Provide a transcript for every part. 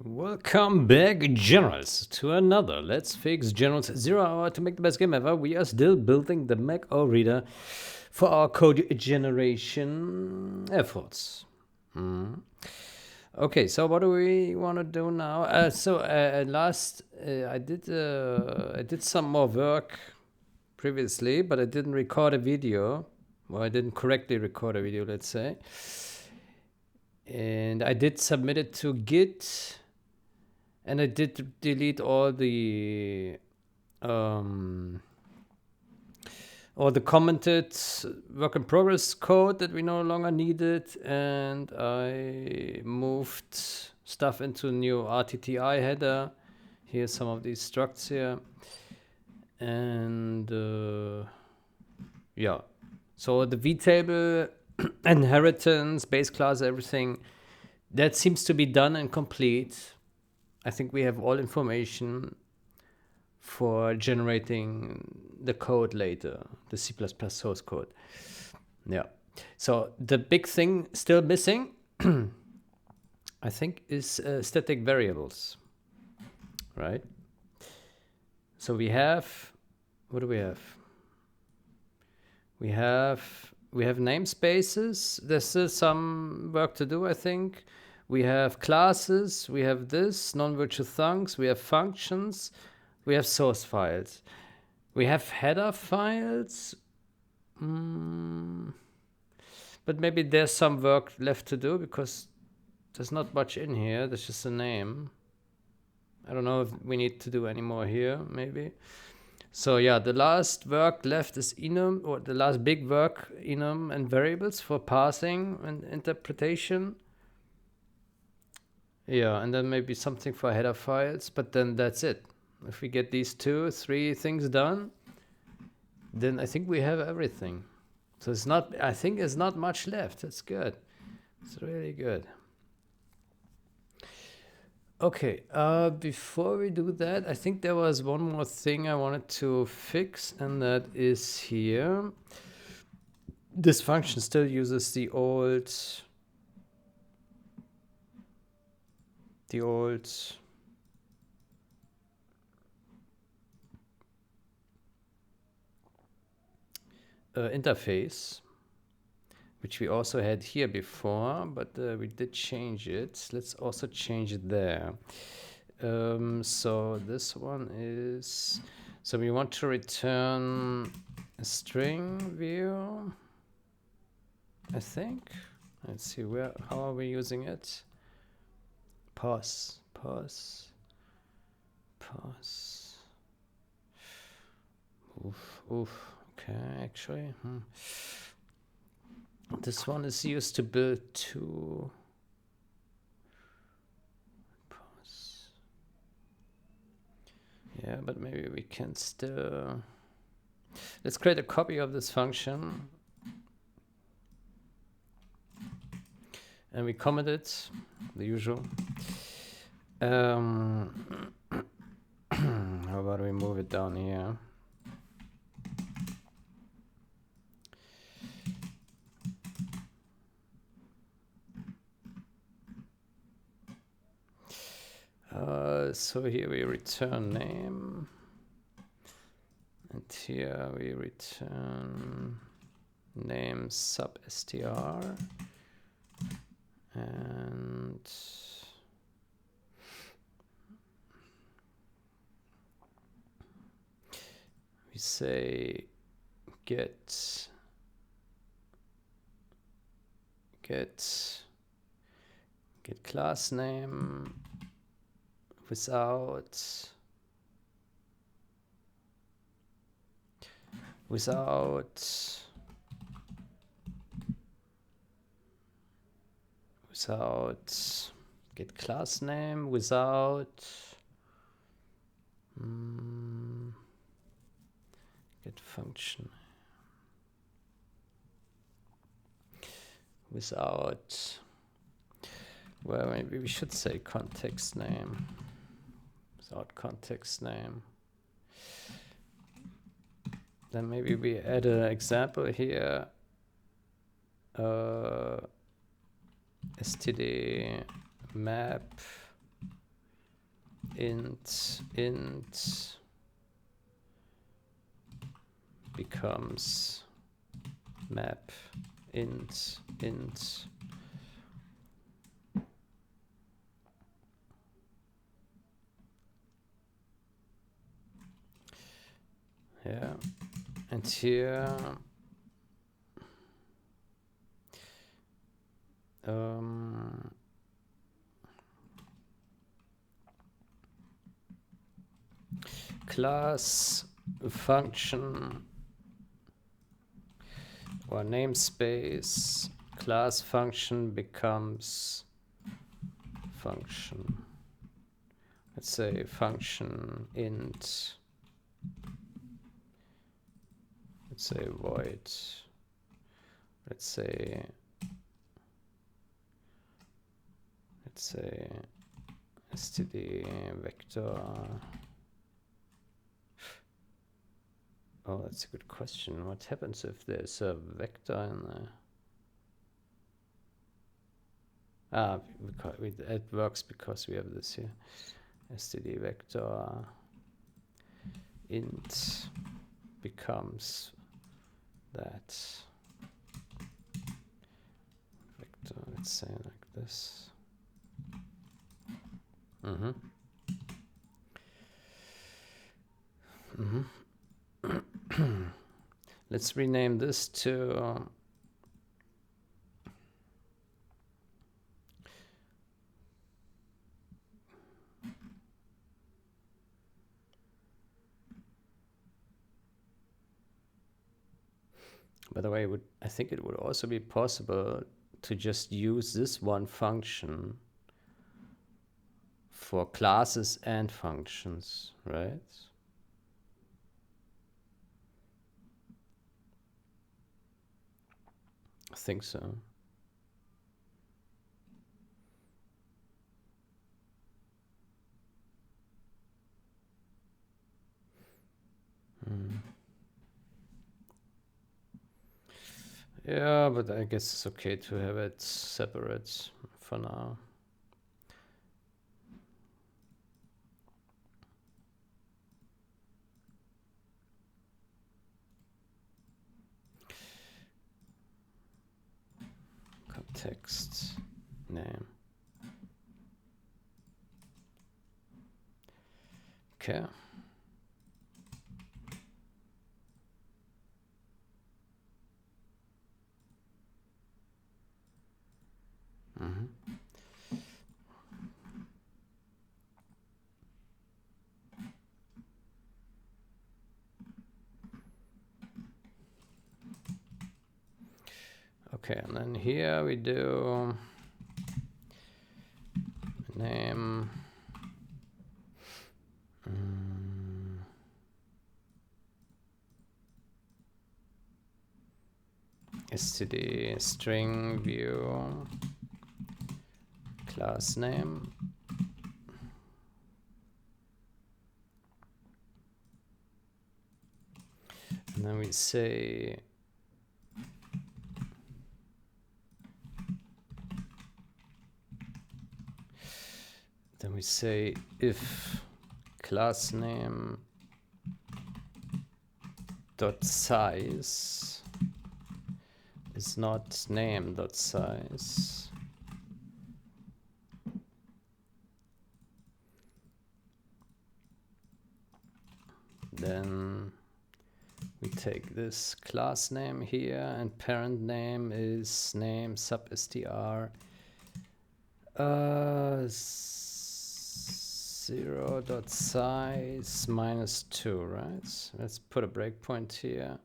Welcome back, Generals, to another Let's Fix Generals 0 Hour to make the best game ever. We are still building the Mac O reader for our code generation efforts. Okay, so what do we want to do now? I did some more work previously, but I didn't record a video. Well, I didn't correctly record a video, let's say. And I did submit it to Git. And I did delete all the commented work in progress code that we no longer needed, and I moved stuff into new RTTI header. Here's some of these structs here, and yeah. So the vtable, inheritance, base class, everything that seems to be done and complete. I think we have all information for generating the code later, the C++ source code. Yeah. So the big thing still missing, I think, is static variables, right? So we have, what do we have? We have namespaces. There's still some work to do, I think. We have classes, we have this, non-virtual thunks, we have functions, we have source files. We have header files, but maybe there's some work left to do because there's not much in here, there's just a name. I don't know if we need to do any more here, maybe. So yeah, the last work left is enum, or the last big work, enum and variables for parsing and interpretation. Yeah, and then maybe something for header files, but then that's it. If we get these 2-3 things done, then I think we have everything. So it's not, I think there's not much left. It's good. It's really good. Okay, before we do that, I think there was one more thing I wanted to fix, and that is here. This function still uses the old interface, which we also had here before, but we did change it. Let's also change it there. So this one is, so we want to return a string view, I think. Let's see, how are we using it? Pause. Oof. Okay, actually. This one is used to build two. Pause. Yeah, but maybe we can still. Let's create a copy of this function. And we comment it, the usual. How about we move it down here? So here we return name, and here we return name sub str, and we say get class name without get class name without get function without, well, maybe we should say context name. Without context name. Then maybe we add an example here. std map int becomes map int. Yeah, and here class function or namespace class function becomes function. Let's say function int. Let's say void. Let's say std vector. Oh, that's a good question. What happens if there's a vector in there? Ah, because it works because we have this here. Std vector int becomes that vector. Let's say like this. Let's rename this to by the way, I think it would also be possible to just use this one function for classes and functions, right? I think so. Yeah, but I guess it's okay to have it separate for now. Context name. Okay. Okay, and then here we do name std string view class name. And then we say if class name dot size is not name dot size, then we take this class name here and parent name is name sub str 0.size -2, right? Let's put a breakpoint here.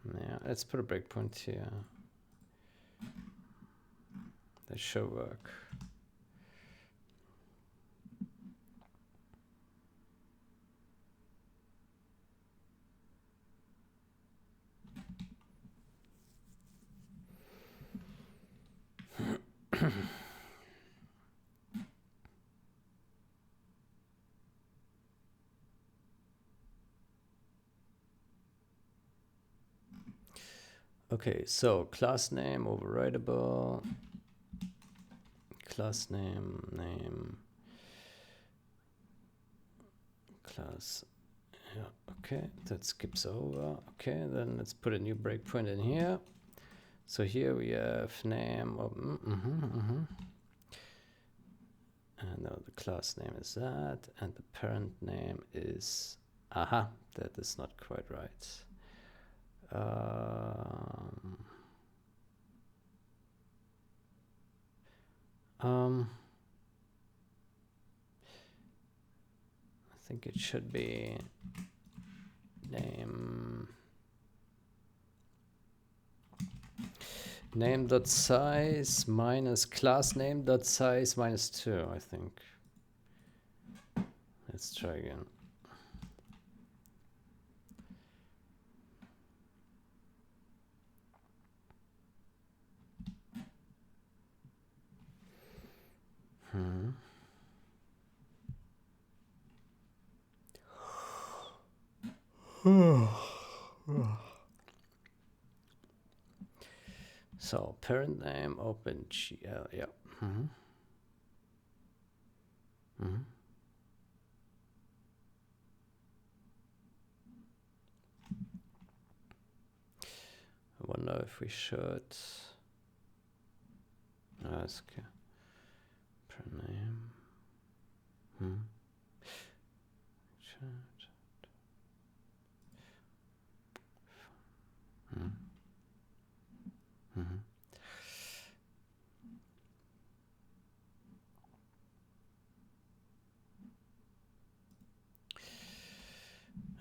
Yeah, let's put a breakpoint here. That should work. Okay, so class name overridable, class name, class. Yeah, okay, that skips over. Okay, then let's put a new breakpoint in here. So here we have name of, and now the class name is that, and the parent name is, aha, that is not quite right. I think it should be name.size minus class name.size minus 2, I think. Let's try again. So parent name OpenGL, yeah. I wonder if we should ask parent name.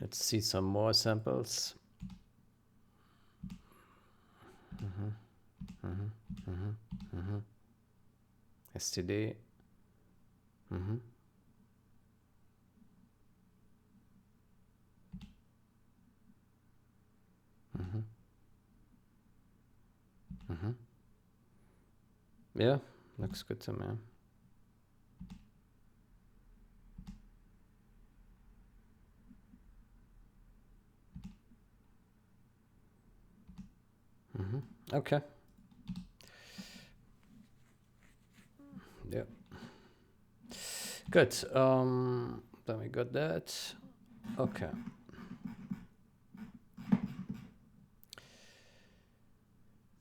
Let's see some more samples. STD. Yeah, looks good to me. Okay. Yeah. Good. Then we got that. Okay.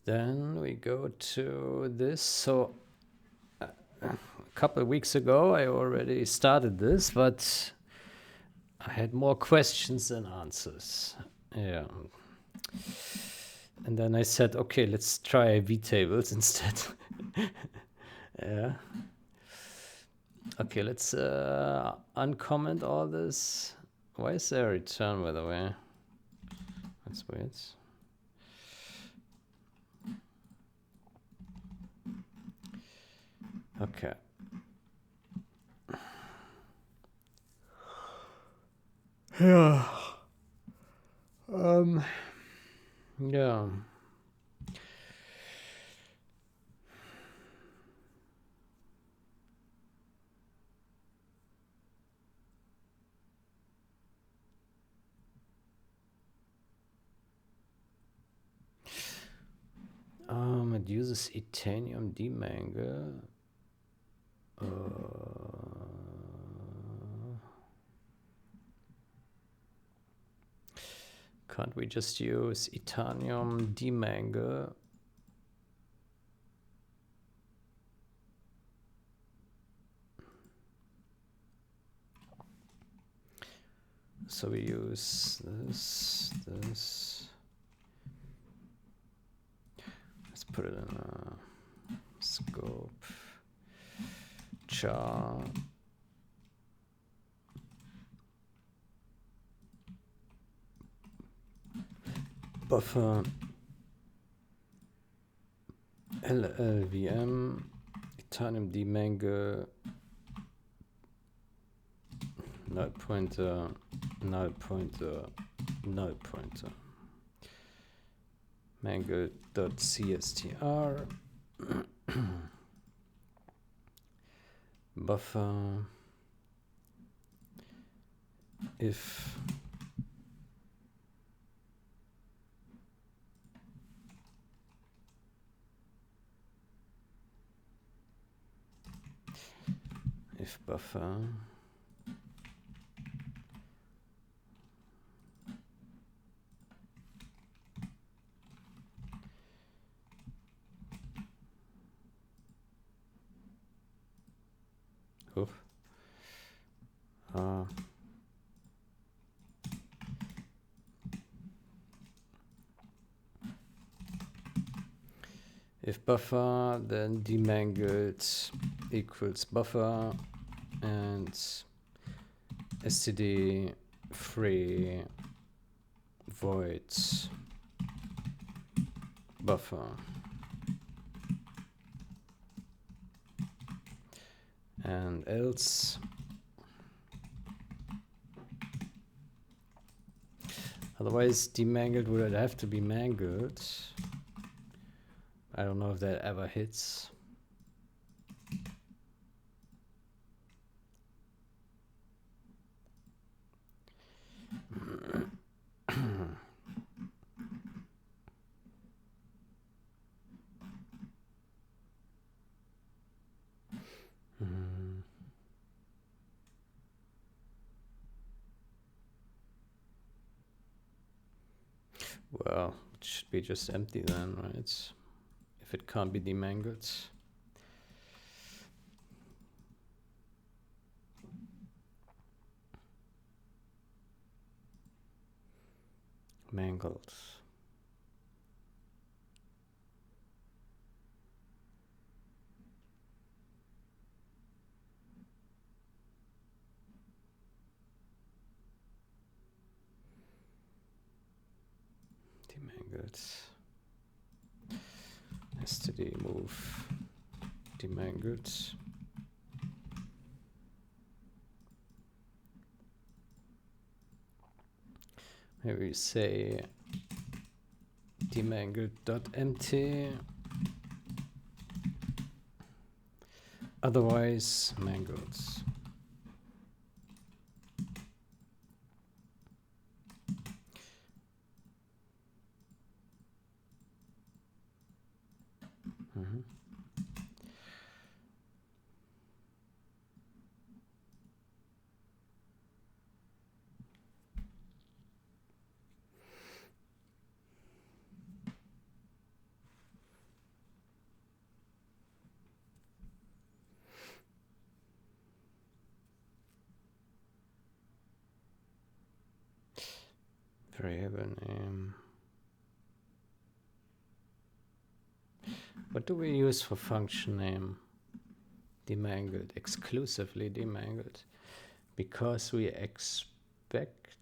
Then we go to this. So a couple of weeks ago, I already started this, but I had more questions than answers. Yeah. And then I said, okay, let's try vtables instead. Yeah. Okay, let's uncomment all this. Why is there a return, by the way? That's weird. Okay. Yeah. Yeah. It uses Itanium demangle. Can't we just use Itanium demangle? So we use this. Let's put it in a scope. Char. Buffer. LLVM. Itanium demangle. Null pointer. Null pointer. Null pointer. Mangle.cstr. Buffer. If buffer Oof. If buffer, then demangled equals buffer and std free void buffer. And else otherwise demangled would have to be mangled. I don't know if that ever hits. Well, it should be just empty then, right? If it can't be demangled. Mangled. Demangled. Std move demangled. Maybe we say demangled.empty. Otherwise mangled. Variable name. What do we use for function name? Demangled, exclusively demangled. Because we expect...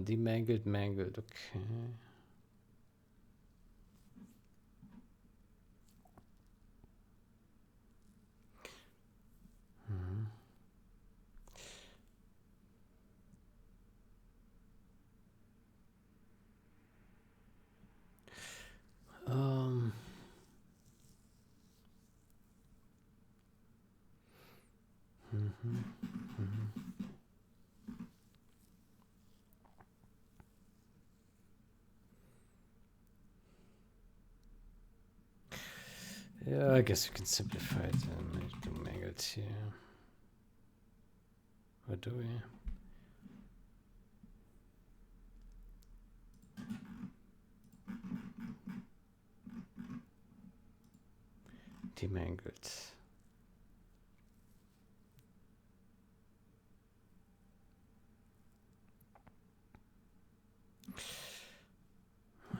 demangled, mangled, okay. Yeah, I guess we can simplify it and make the mangled here. What do we? Demangled.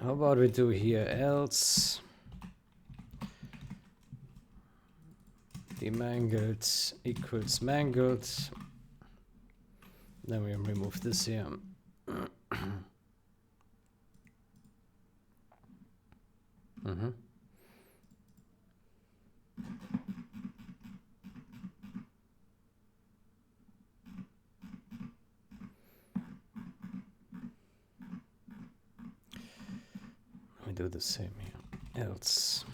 How about we do here else demangled equals mangled. Then we remove this here. We do the same here. Else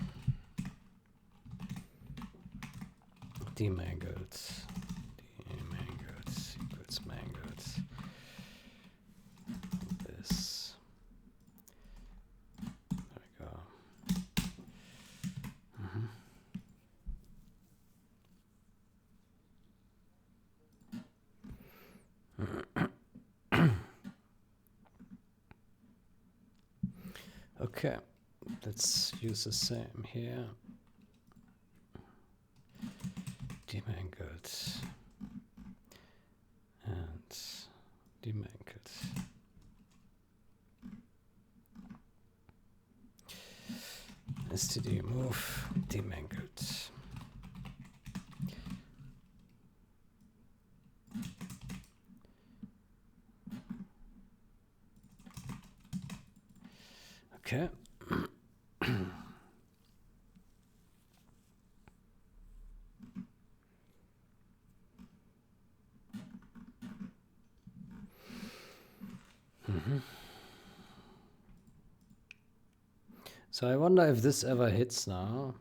demangled equals mangled. This. There we go. Okay, let's use the same here. demangled and demangled. Std move demangled. Okay. So I wonder if this ever hits now.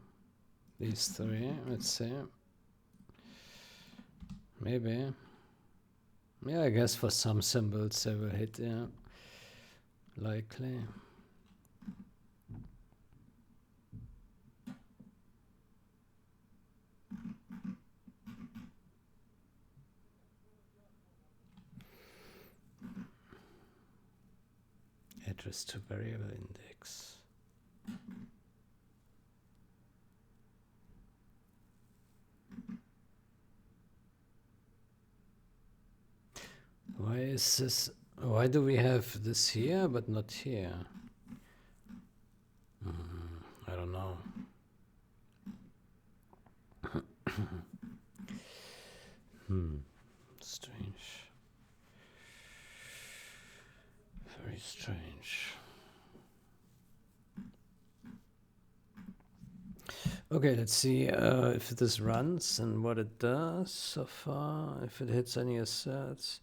These three, let's see. Maybe. Yeah, I guess for some symbols they will hit, yeah. Likely. Address to variable index. Why is this? Why do we have this here but not here? I don't know. Strange. Very strange. Okay, let's see if this runs and what it does so far. If it hits any asserts.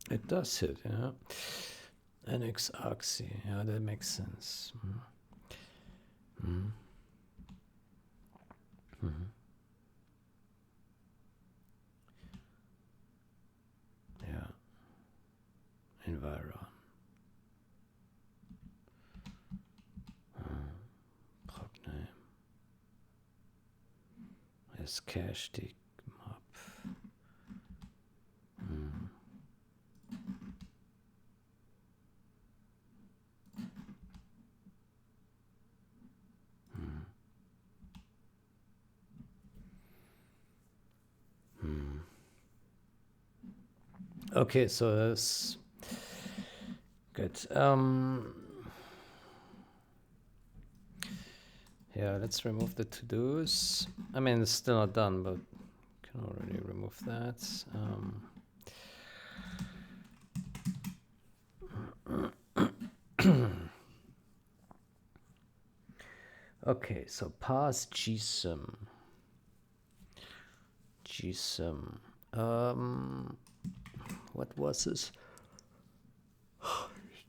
It does hit, yeah. NX Arxi, yeah, that makes sense. Yeah. Environ. Prop name. There's cache dig map. Okay, so that's good. Yeah, let's remove the to-dos. I mean, it's still not done, but can already remove that. Okay, so pass gsym. Gsym. What was this?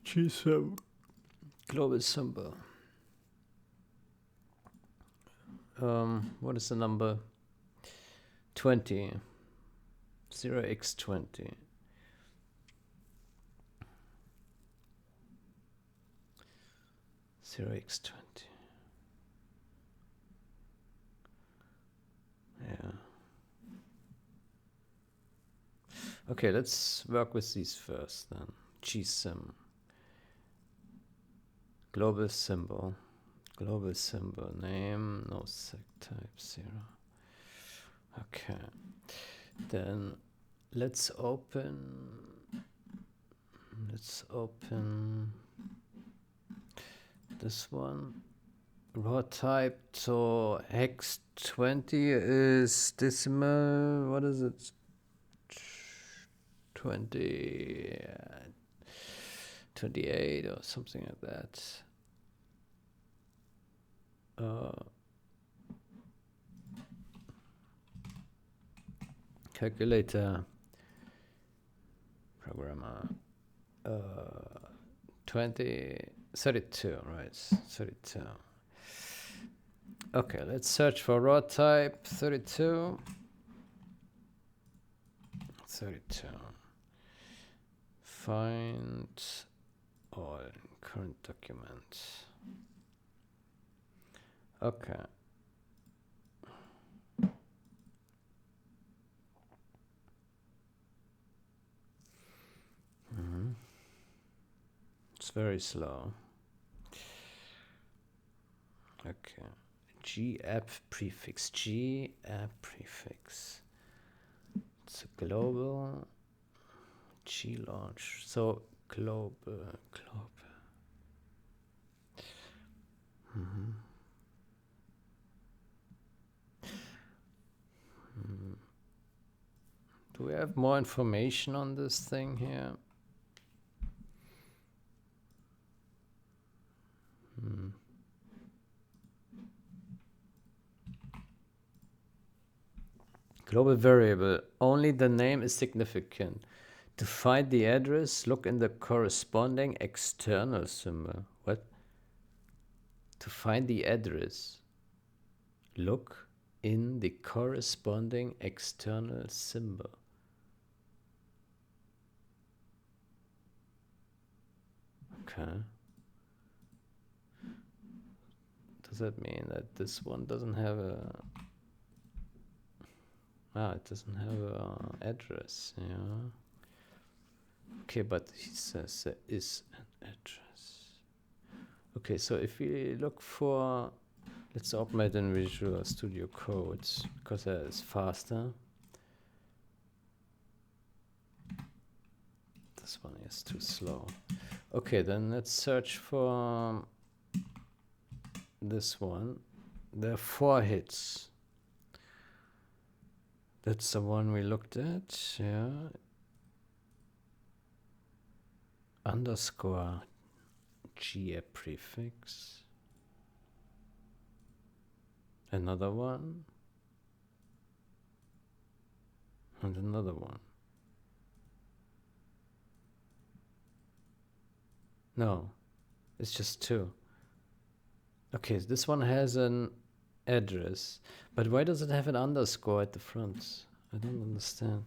gsym. Global symbol. What is the number? 20. 0x20. Zero x 20. Yeah. Okay, let's work with these first then. gsym. Global symbol. Global symbol. Name. No sec type. 0. Okay. Then let's open. This one. Raw type, so hex 20 is decimal, what is it? 20, 28 or something like that. Calculator, programmer, 32, right, 32. Okay, let's search for raw type 32. 32. Find all current documents. Okay. It's very slow. Okay. G app prefix. G app prefix. It's a global G launch. So global. Do we have more information on this thing here? Global variable. Only the name is significant. To find the address, look in the corresponding external symbol. What? To find the address, look in the corresponding external symbol. Okay. Does that mean that this one doesn't have a... it doesn't have an address, yeah. Okay, but he says there is an address. Okay, so if we look for... Let's open it in Visual Studio Code, because that is faster. This one is too slow. Okay, then let's search for this one. There are 4 hits. That's the one we looked at, yeah. Underscore G prefix. Another one. And another one. No, it's just 2. Okay, this one has an address, but why does it have an underscore at the front? I don't understand.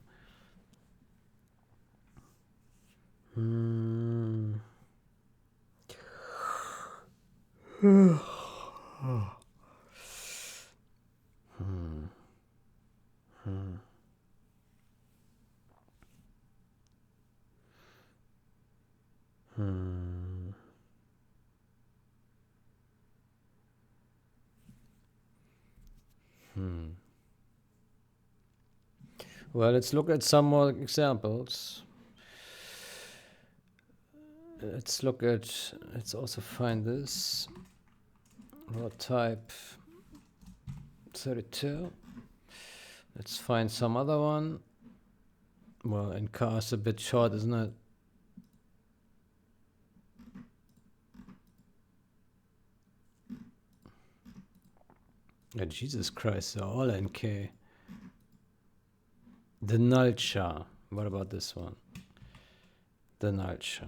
Well, let's look at some more examples. Let's also find this. Raw type 32. Let's find some other one. Well, in car is a bit short, isn't it? Yeah, Jesus Christ, they're all NK. The Nulcha. What about this one? The Nulcha.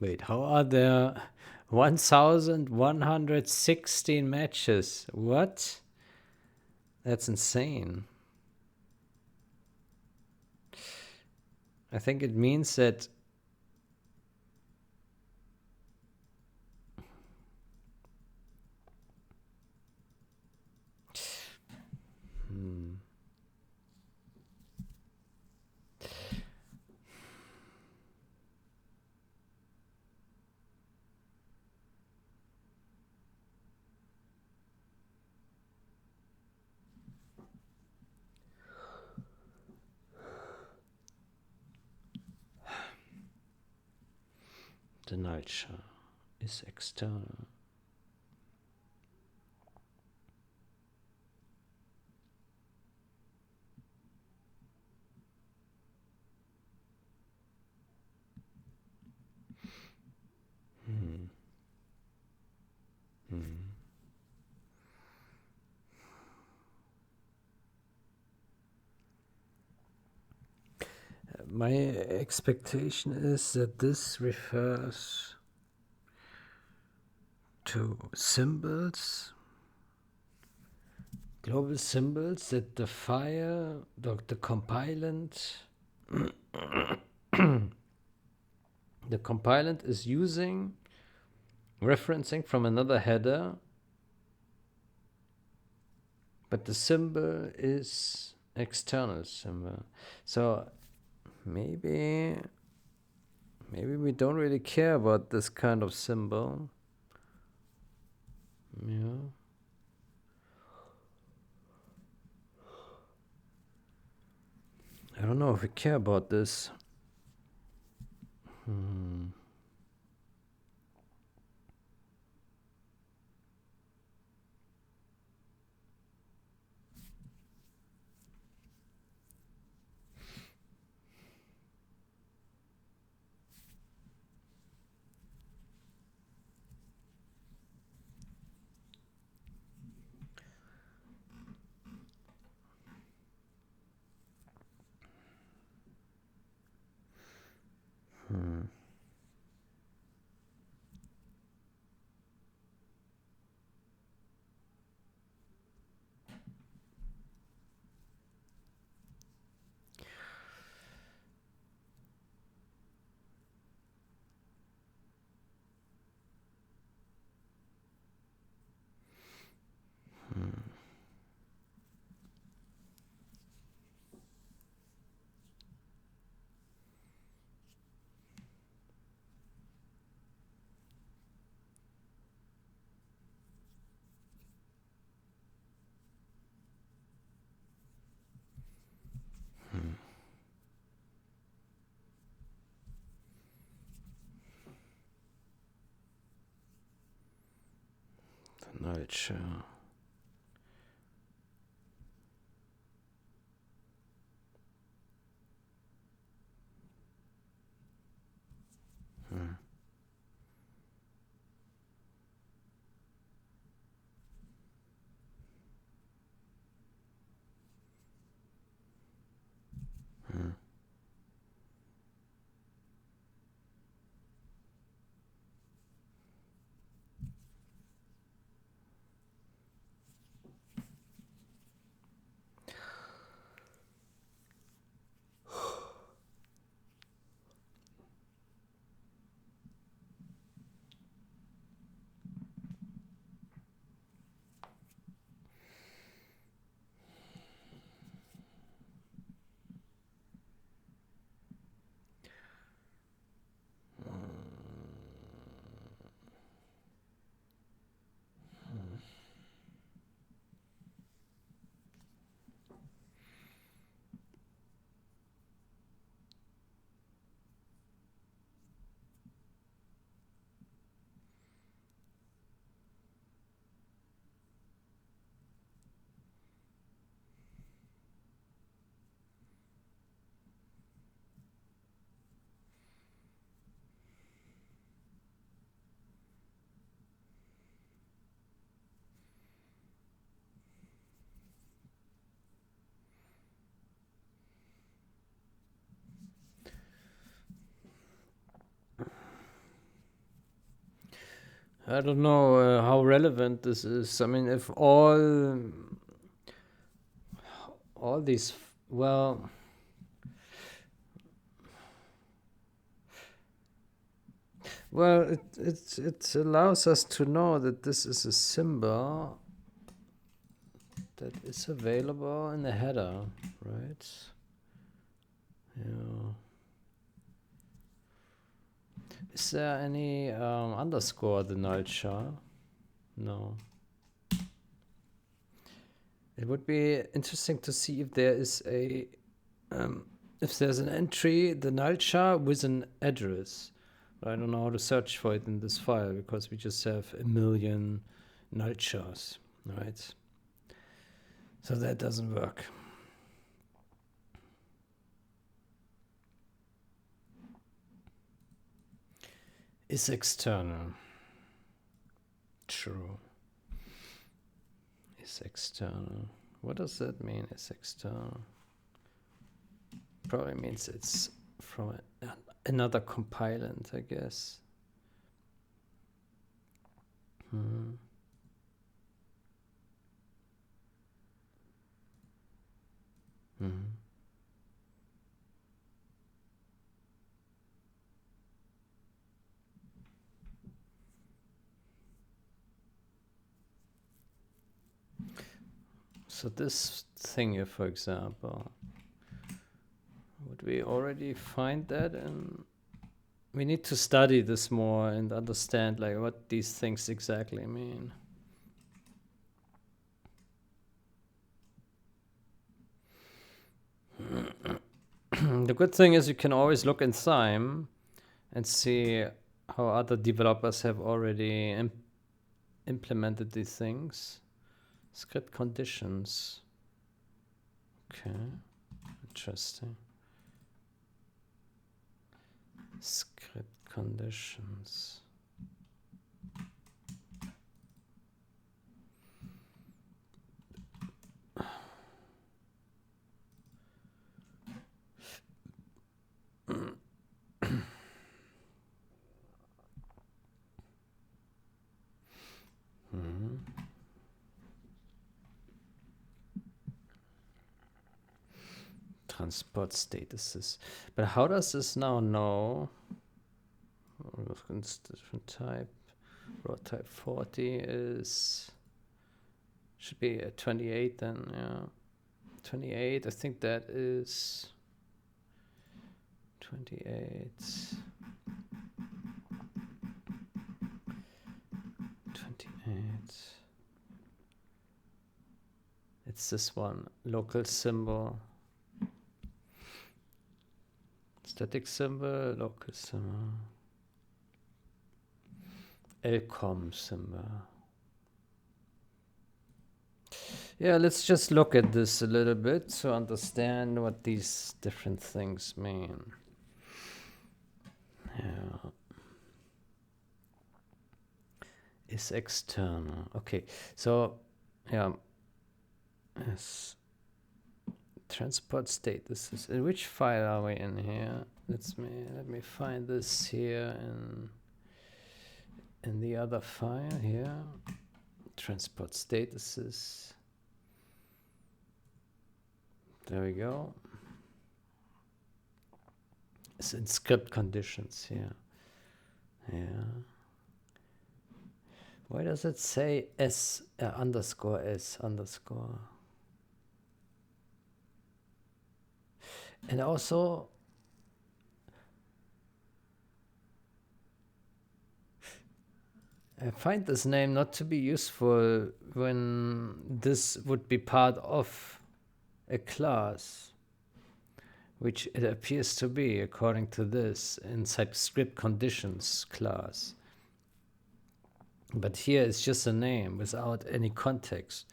Wait, how are there 1,116 matches? What? That's insane. I think it means that the Nulcha is external. My expectation is that this refers to symbols, global symbols that the compilant, the compilant is using, referencing from another header, but the symbol is external symbol. So Maybe we don't really care about this kind of symbol. Yeah. I don't know if we care about this. The nulliture. I don't know how relevant this is. I mean, if all these, well, it allows us to know that this is a symbol that is available in the header, right? Yeah. Is there any underscore the nulliture? No. It would be interesting to see if there is a if there's an entry, the nulliture with an address. I don't know how to search for it in this file because we just have a million nullicures, right? So that doesn't work. Is external. True. Is external. What does that mean, is external? Probably means it's from another compilant, I guess. So this thing here, for example, would Did we already find that? And we need to study this more and understand like what these things exactly mean. The good thing is you can always look in Thyme and see how other developers have already implemented these things. Script conditions. Okay, interesting. Script conditions. Transport statuses. But how does this now know? Different type. Raw type 40 is should be a 28 then, yeah. 28, I think that is 28. 28. It's this one, local symbol. Static symbol, local symbol. LCOM symbol. Yeah, let's just look at this a little bit to understand what these different things mean. Yeah. Is external. Okay, so yeah. Yes. Transport statuses. In which file are we in here? Let me find this here in the other file here. Transport statuses. There we go. It's in script conditions here. Yeah. Why does it say S underscore S underscore? And also, I find this name not to be useful when this would be part of a class, which it appears to be according to this inside script conditions class. But here it's just a name without any context.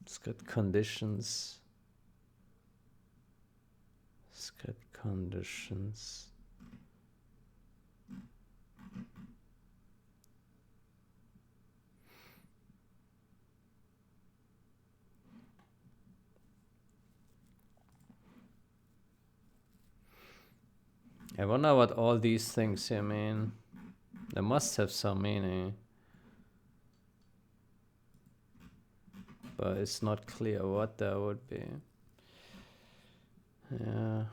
Script conditions. Script conditions. I wonder what all these things here mean. They must have some meaning. But it's not clear what that would be. Yeah.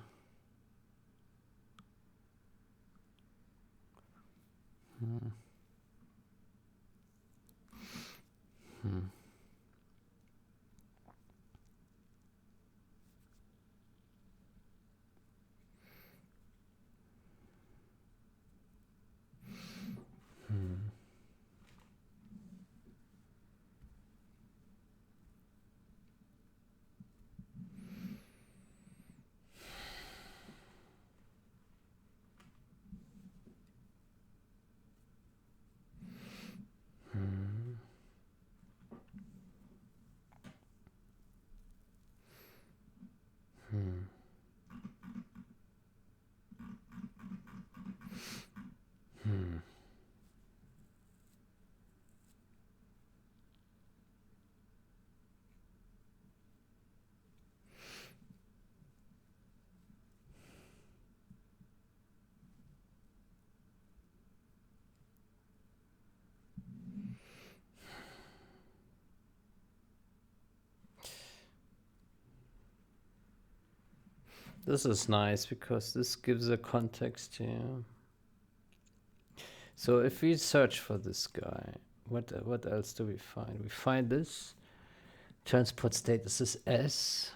This is nice because this gives a context here. So if we search for this guy, what else do we find? We find this. Transport status is S.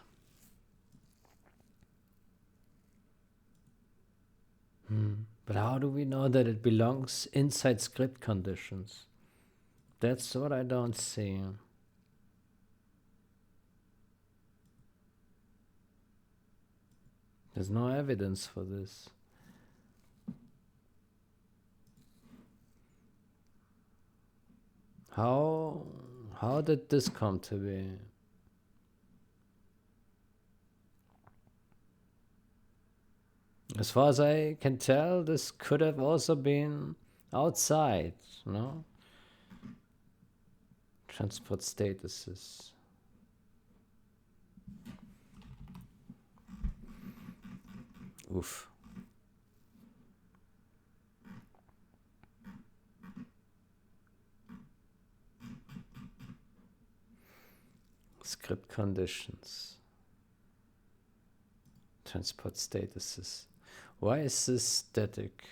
But how do we know that it belongs inside script conditions? That's what I don't see. There's no evidence for this. How did this come to be? As far as I can tell, this could have also been outside, no? Transport statuses. Oof. Script conditions. Transport statuses. Why is this static?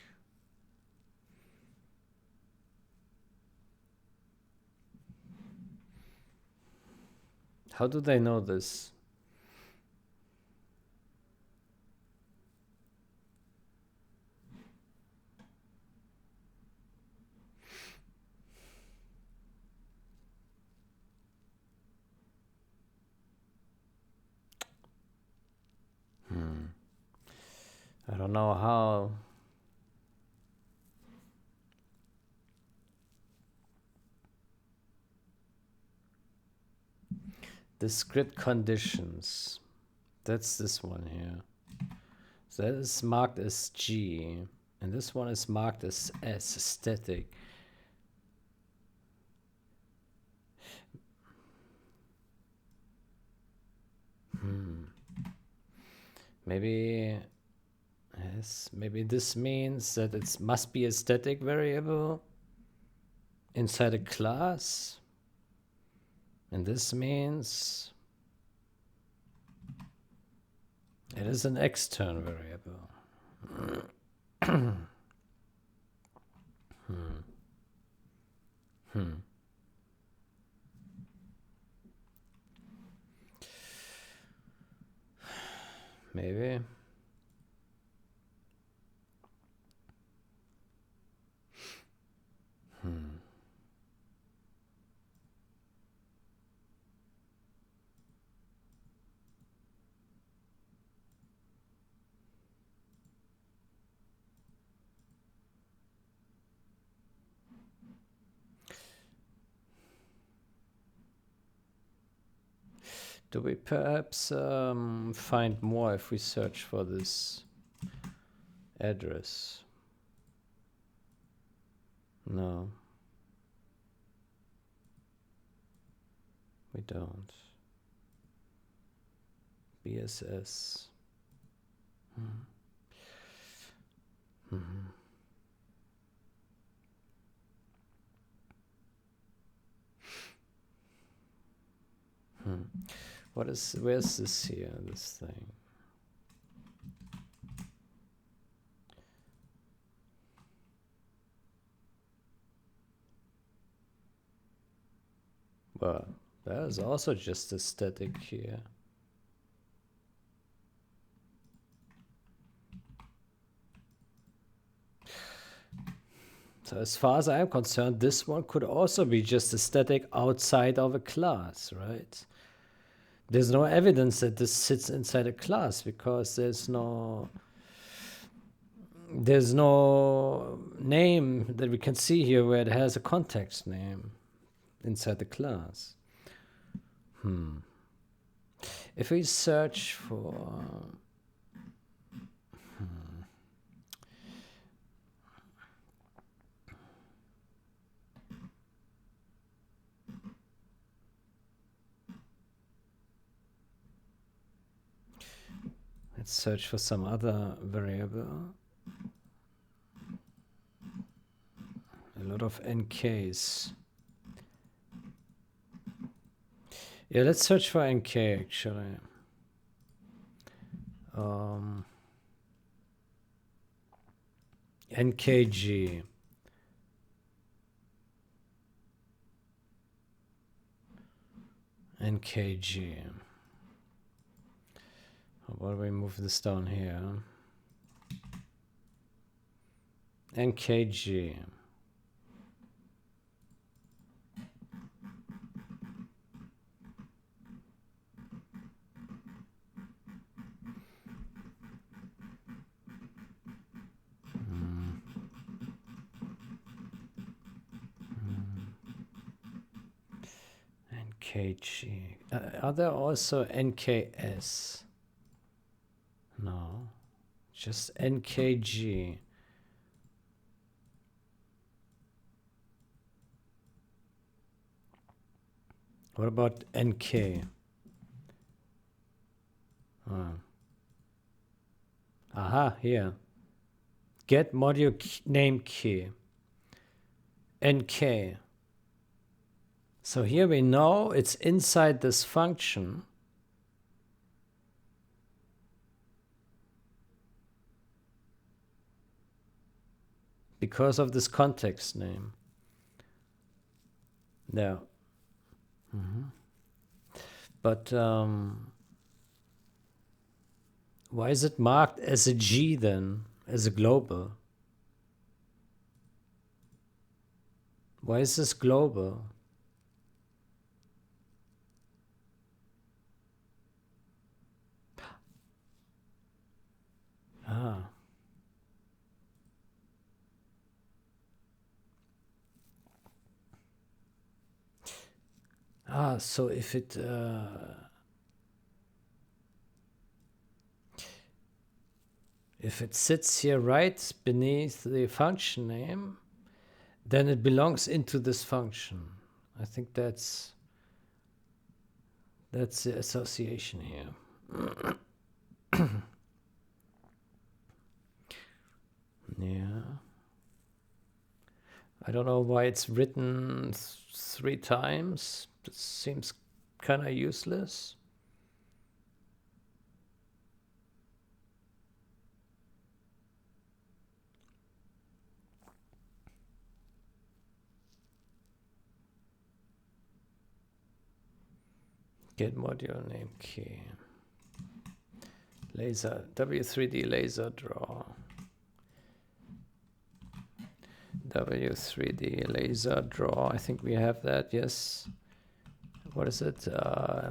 How do they know this? I don't know how. The script conditions. That's this one here. So that is marked as G. And this one is marked as S, static. Maybe this means that it must be a static variable inside a class. And this means it is an external variable. Maybe. Do we perhaps find more if we search for this address? No. We don't. BSS. Where's this here, this thing? Well, that is also just a static here. So as far as I'm concerned, this one could also be just a static outside of a class, right? There's no evidence that this sits inside a class because there's no name that we can see here where it has a context name inside the class. If we search for let's search for some other variable. A lot of NKs. Yeah, let's search for NK actually. NKG. NKG. How about we move this down here? NKG. NKG. Are there also NKS? No, just NKG. What about NK? Aha, here. Get module name key. NK. So here we know it's inside this function. Because of this context name. There. But why is it marked as a G then, as a global? Why is this global? So if it sits here right beneath the function name, then it belongs into this function. I think that's the association here. Yeah. I don't know why it's written 3 times. It seems kind of useless. Get module name key. Laser, W3D laser draw. W3D laser draw. I think we have that, yes. What is it?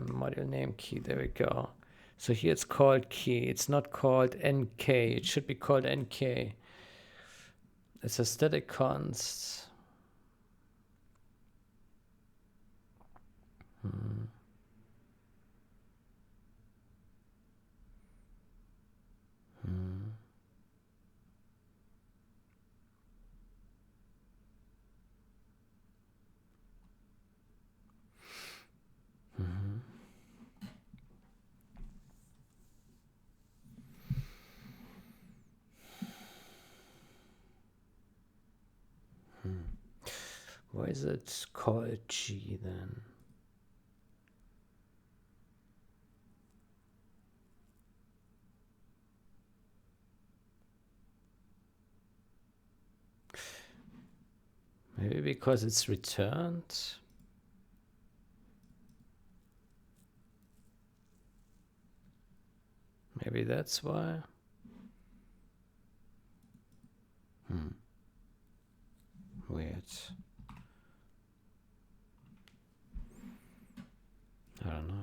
Module name key. There we go. So here it's called key. It's not called NK. It should be called NK. It's a static const. Why is it called G then? Maybe because it's returned? Maybe that's why. Weird. I don't know.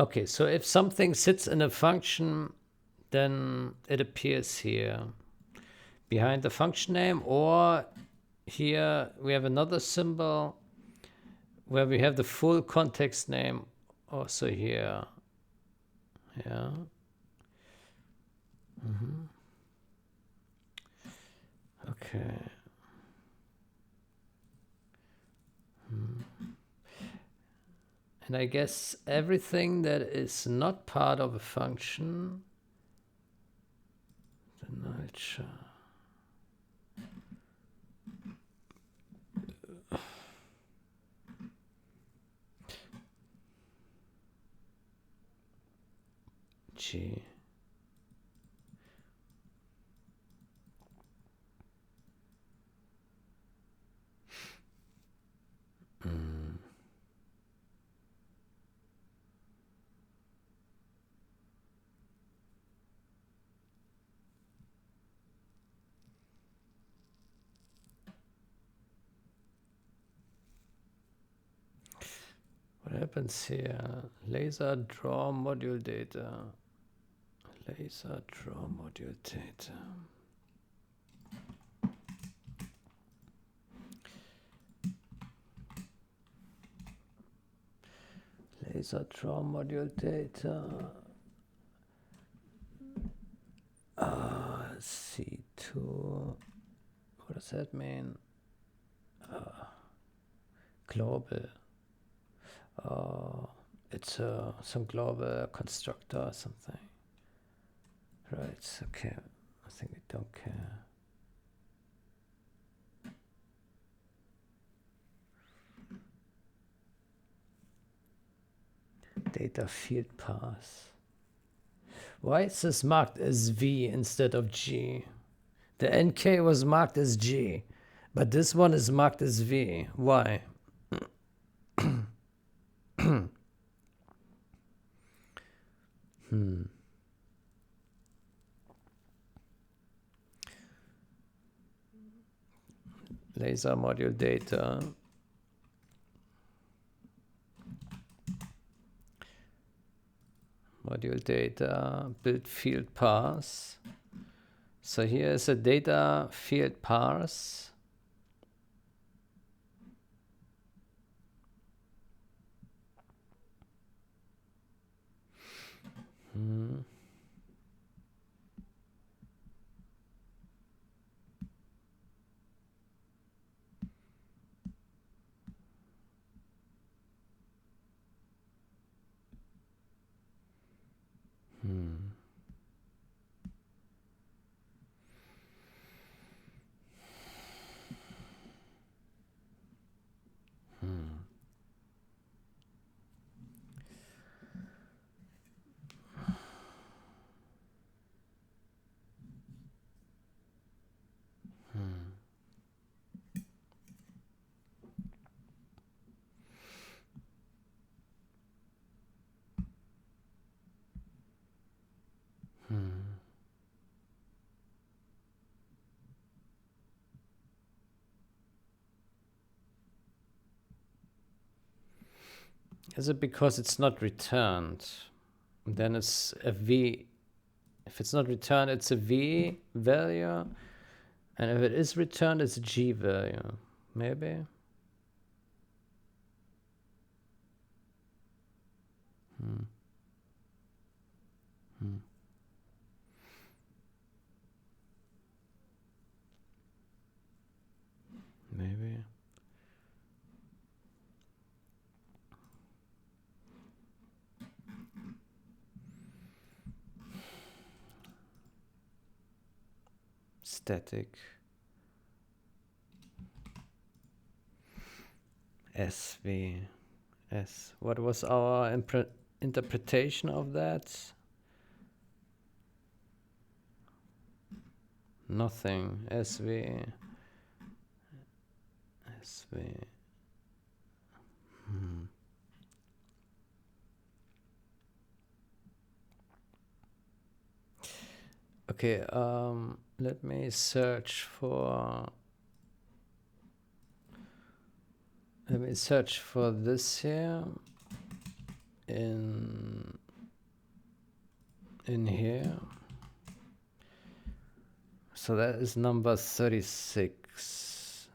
Okay, so if something sits in a function, then it appears here behind the function name, or here we have another symbol where we have the full context name also here. Yeah. Okay. And I guess everything that is not part of a function, the nature. G. What happens here? Laser draw module data. Laser draw module data. Laser draw module data. C2. What does that mean? Global. It's some global constructor or something. Right, okay. I think we don't care. Data field path. Why is this marked as V instead of G? The NK was marked as G, but this one is marked as V. Why? Laser module data. Module data, build field path. So here is a data field path. Is it because it's not returned? Then it's a V. If it's not returned, it's a V value. And if it is returned, it's a G value. Maybe? Maybe. Static. SV. S. What was our interpretation of that? Nothing. SV. SV. Okay, let me search for this here in here. So that is number 36.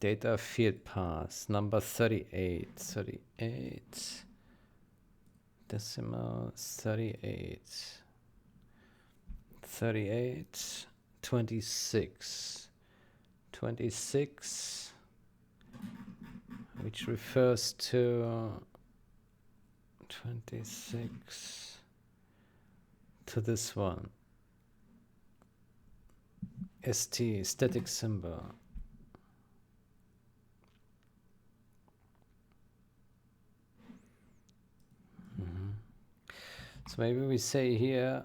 Data field path, number 38. 38. Decimal 38. 38. 26. 26, which refers to 26 to this one. ST, static symbol. So maybe we say here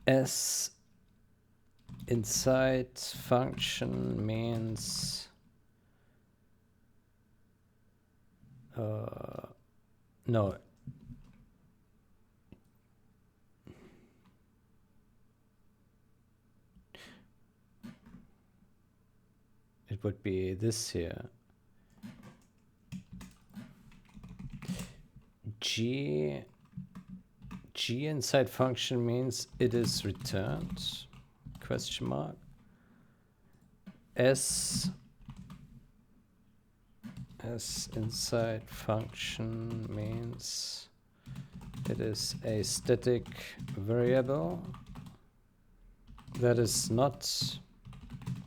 S inside function means no, it would be this here. G inside function means it is returned, question mark. S inside function means it is a static variable that is not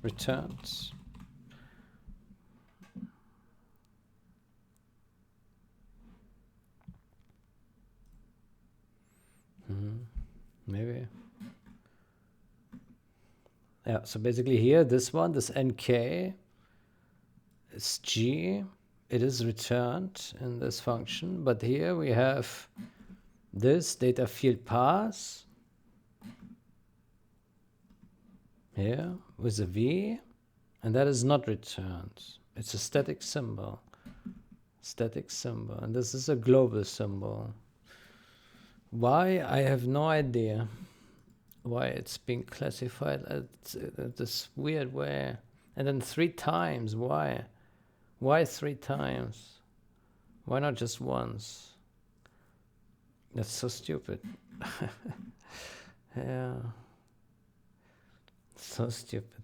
returned. Maybe. Yeah, so basically here, this one, this nk is G. It is returned in this function, but here we have this data field pass here with a V, and that is not returned. It's a static symbol. Static symbol, and this is a global symbol. Why? I have no idea why it's being classified as this weird way. And then 3 times, why? Why 3 times? Why not just once? That's so stupid. Yeah. So stupid.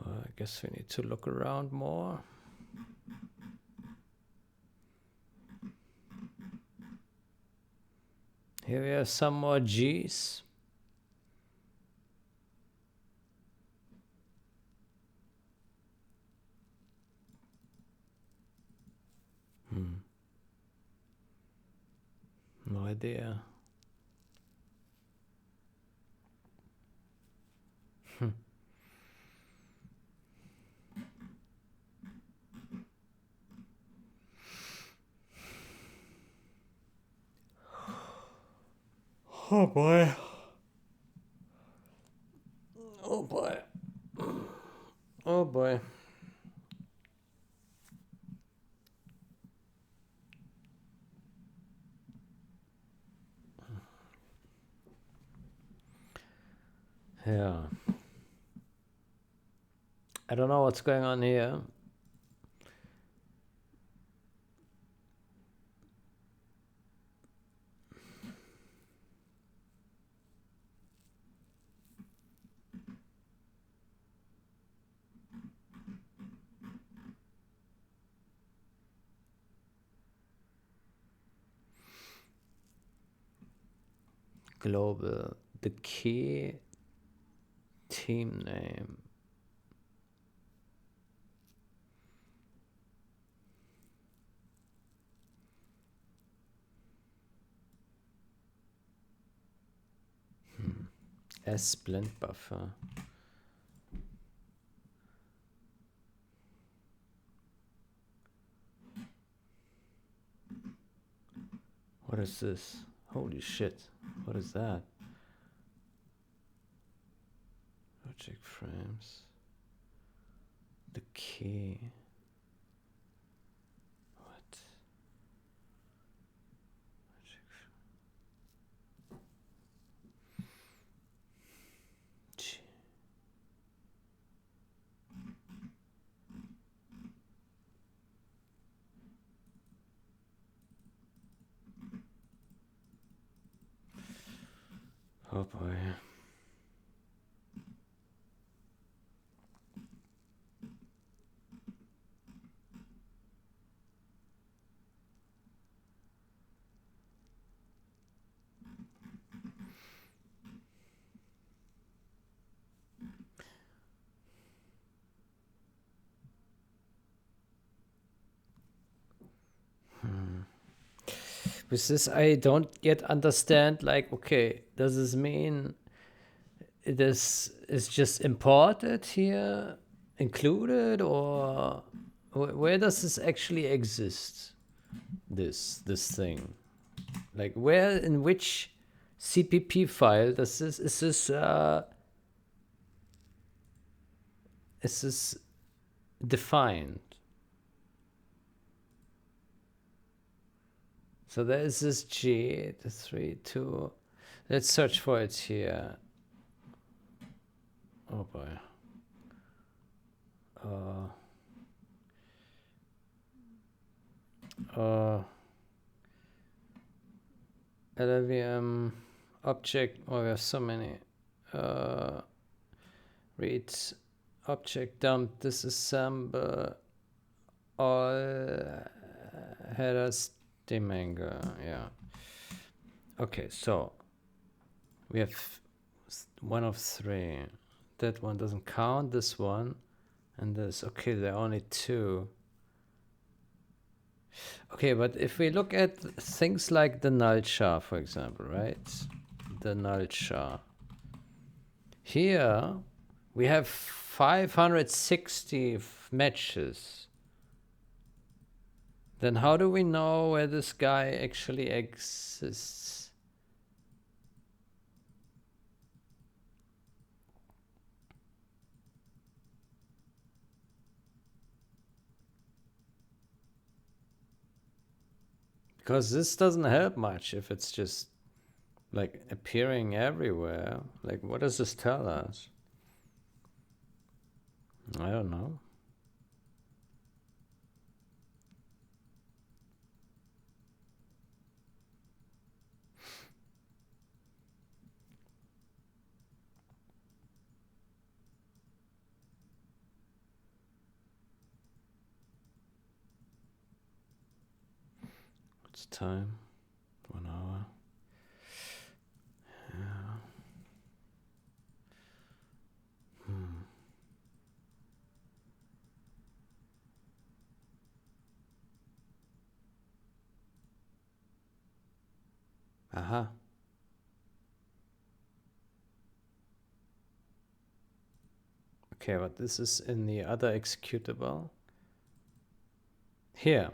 Well, I guess we need to look around more. Here we have some more G's. No idea. Oh boy. Oh boy. Oh boy. Yeah. I don't know what's going on here. Global, the key team name. S blend buffer. What is this? Holy shit. What is that? Logic frames. The key. What? Oh boy. With this, I don't yet understand, like, okay, does this mean this is just imported here, included, or where does this actually exist? This thing, like, where, in which CPP file does this, is this defined? So there is this G, the 3, 2. Let's search for it here. Oh boy. LLVM object. Oh, we have so many. Read object dump disassemble all headers demanger. Yeah. Okay, so we have one of 3. That one doesn't count. This one and this. Okay, there are only 2. Okay, but if we look at things like the null char, for example, right? The null char. Here we have 560 matches. Then how do we know where this guy actually exists? Because this doesn't help much if it's just like appearing everywhere. Like, what does this tell us? I don't know. What's time? 1 hour. Yeah. Aha. Okay, but this is in the other executable. Here.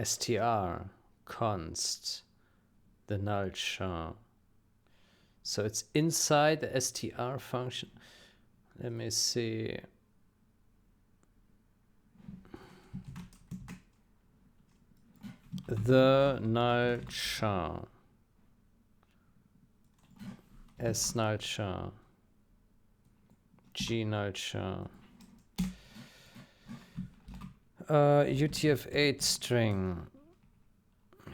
str const the null char. So it's inside the str function. Let me see. The null char. S null char. G null char. UTF-8 string.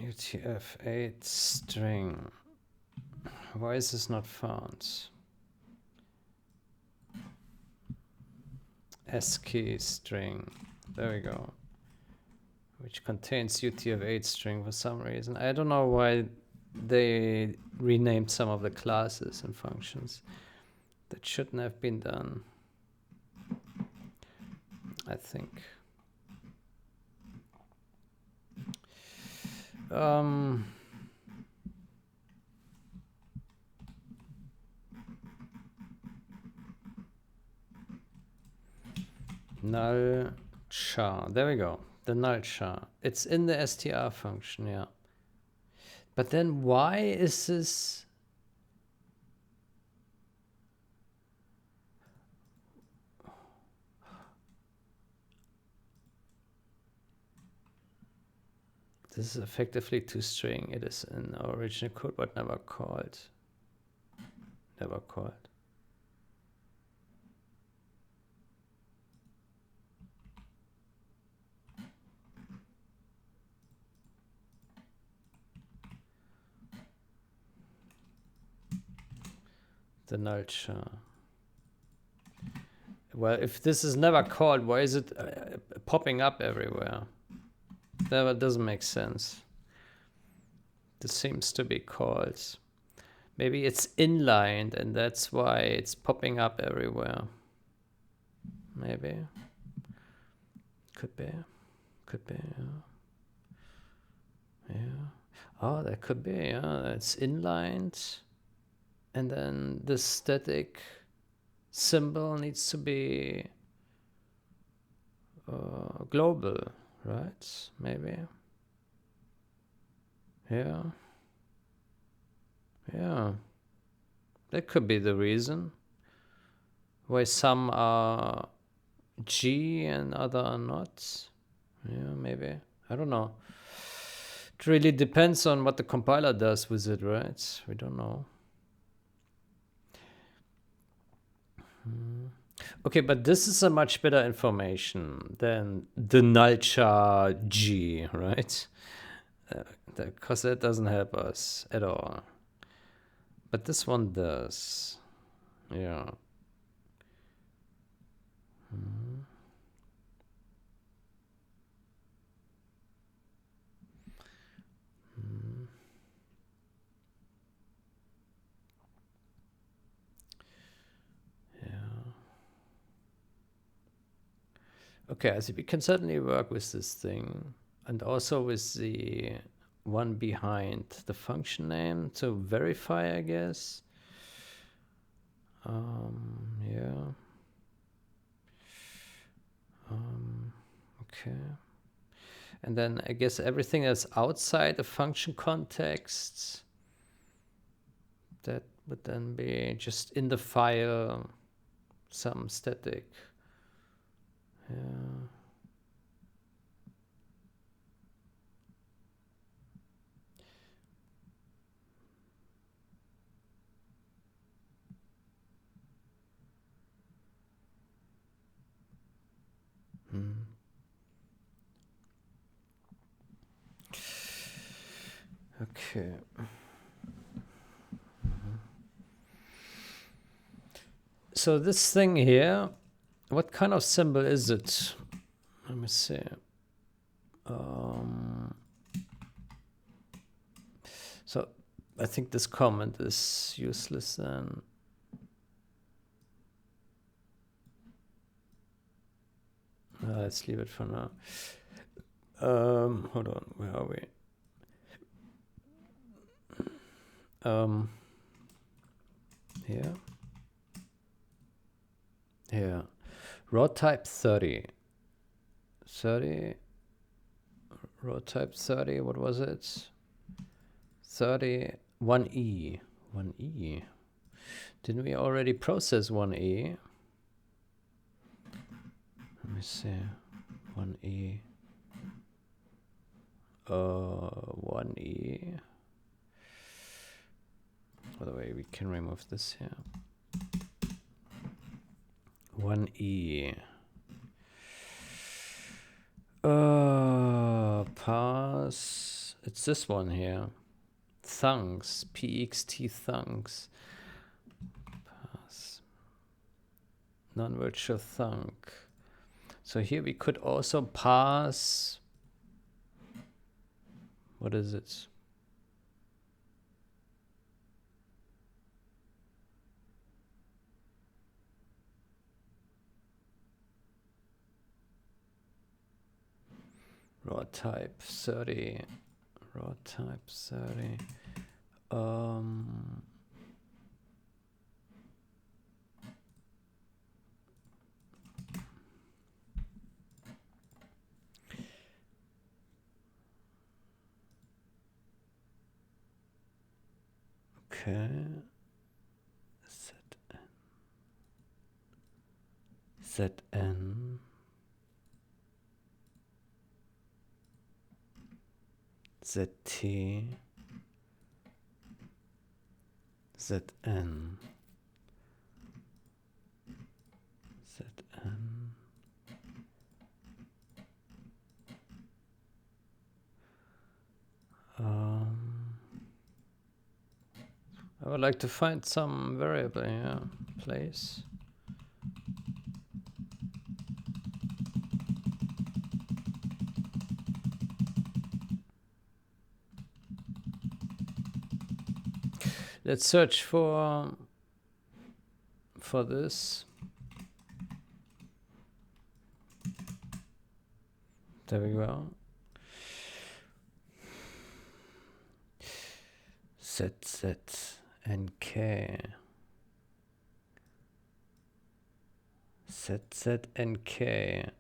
UTF-8 string. Why is this not found? ASCII string. There we go. Which contains UTF-8 string for some reason. I don't know why they renamed some of the classes and functions. That shouldn't have been done, I think. Null char. There we go. The null char. It's in the str function, yeah. But then why is this? This is effectively toString. It is in our original code, but never called. Never called. The null char. Well, if this is never called, why is it popping up everywhere? That doesn't make sense. This seems to be called. Maybe it's inlined and that's why it's popping up everywhere. Maybe. Could be. Could be, yeah. Yeah. Oh, that could be, yeah. It's inlined. And then the static symbol needs to be global, right? Maybe. Yeah. Yeah. That could be the reason why some are G and other are not. Yeah, maybe. I don't know. It really depends on what the compiler does with it, right? We don't know. Okay, but this is a much better information than the null char G, right? Because that doesn't help us at all. But this one does. Yeah. Okay, I see we can certainly work with this thing and also with the one behind the function name to verify, I guess. Yeah. Okay. And then I guess everything that's outside the function context, that would then be just in the file, some static. Yeah. Okay. So this thing here, what kind of symbol is it? Let me see. So I think this comment is useless then. Let's leave it for now. Hold on, where are we? Here. Here. Raw type 30. 30. Raw type 30, what was it? 30, 1E. 1E. Didn't we already process 1E? Let me see. 1E. 1E. By the way, we can remove this here. 1E. Pass. It's this one here. Thunks. PXT thunks. Pass. Non-virtual thunk. So here we could also pass. What is it? Raw type 30. Raw type 30. Okay. ZN. ZT. ZN. ZN. I would like to find some variable here. Place. Let's search for this. There we go. ZZNK. ZZNK.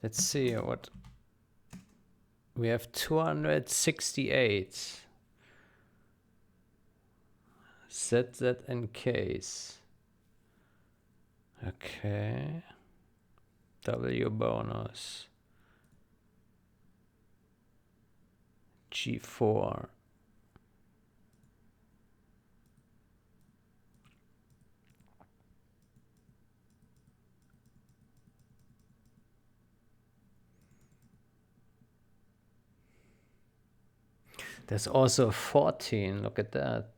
Let's see what we have. 268 ZZNKs. Okay. W bonus. G4. There's also 14. Look at that.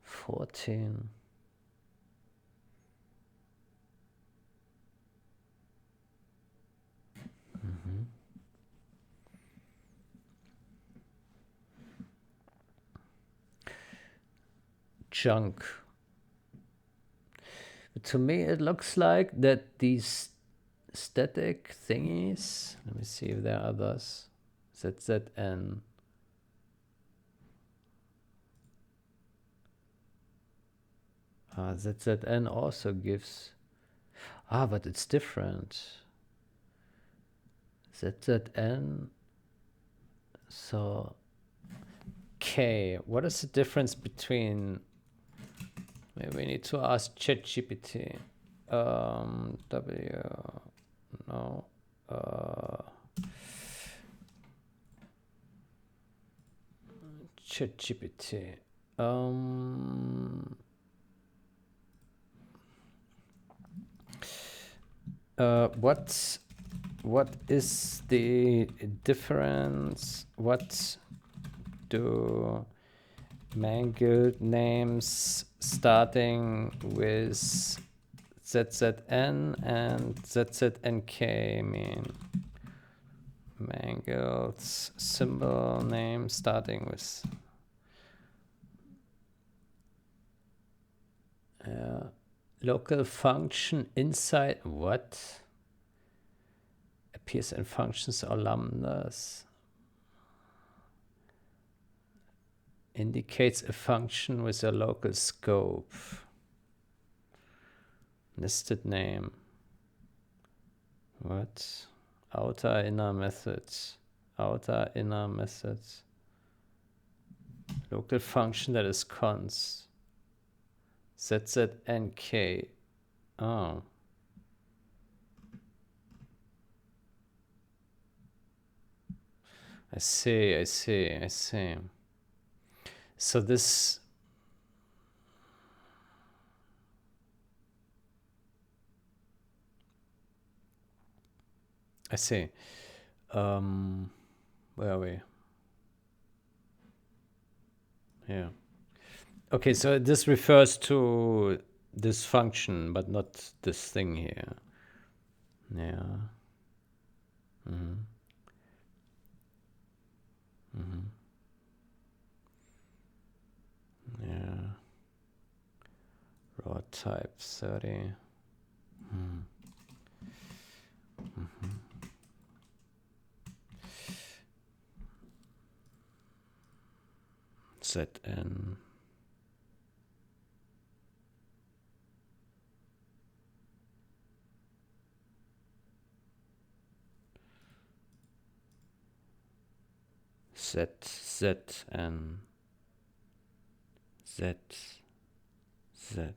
14. Junk. To me, it looks like that these static thingies. Let me see if there are others. ZZN. ZZN also gives. But it's different. ZZN. So K. What is the difference between? Maybe we need to ask ChatGPT. W. No. ChatGPT. What is the difference? What do mangled names starting with ZZN and ZZNK mean? Mangled symbol name starting with local function inside what appears in functions or lambdas, indicates a function with a local scope. Nested name. What? Outer inner methods. Outer inner methods. Local function that is const. ZZNK. Oh. I see. So this. I see. Where are we? Yeah. Okay, so this refers to this function, but not this thing here. Yeah. Yeah. Raw type 30. ZN. ZN. Z.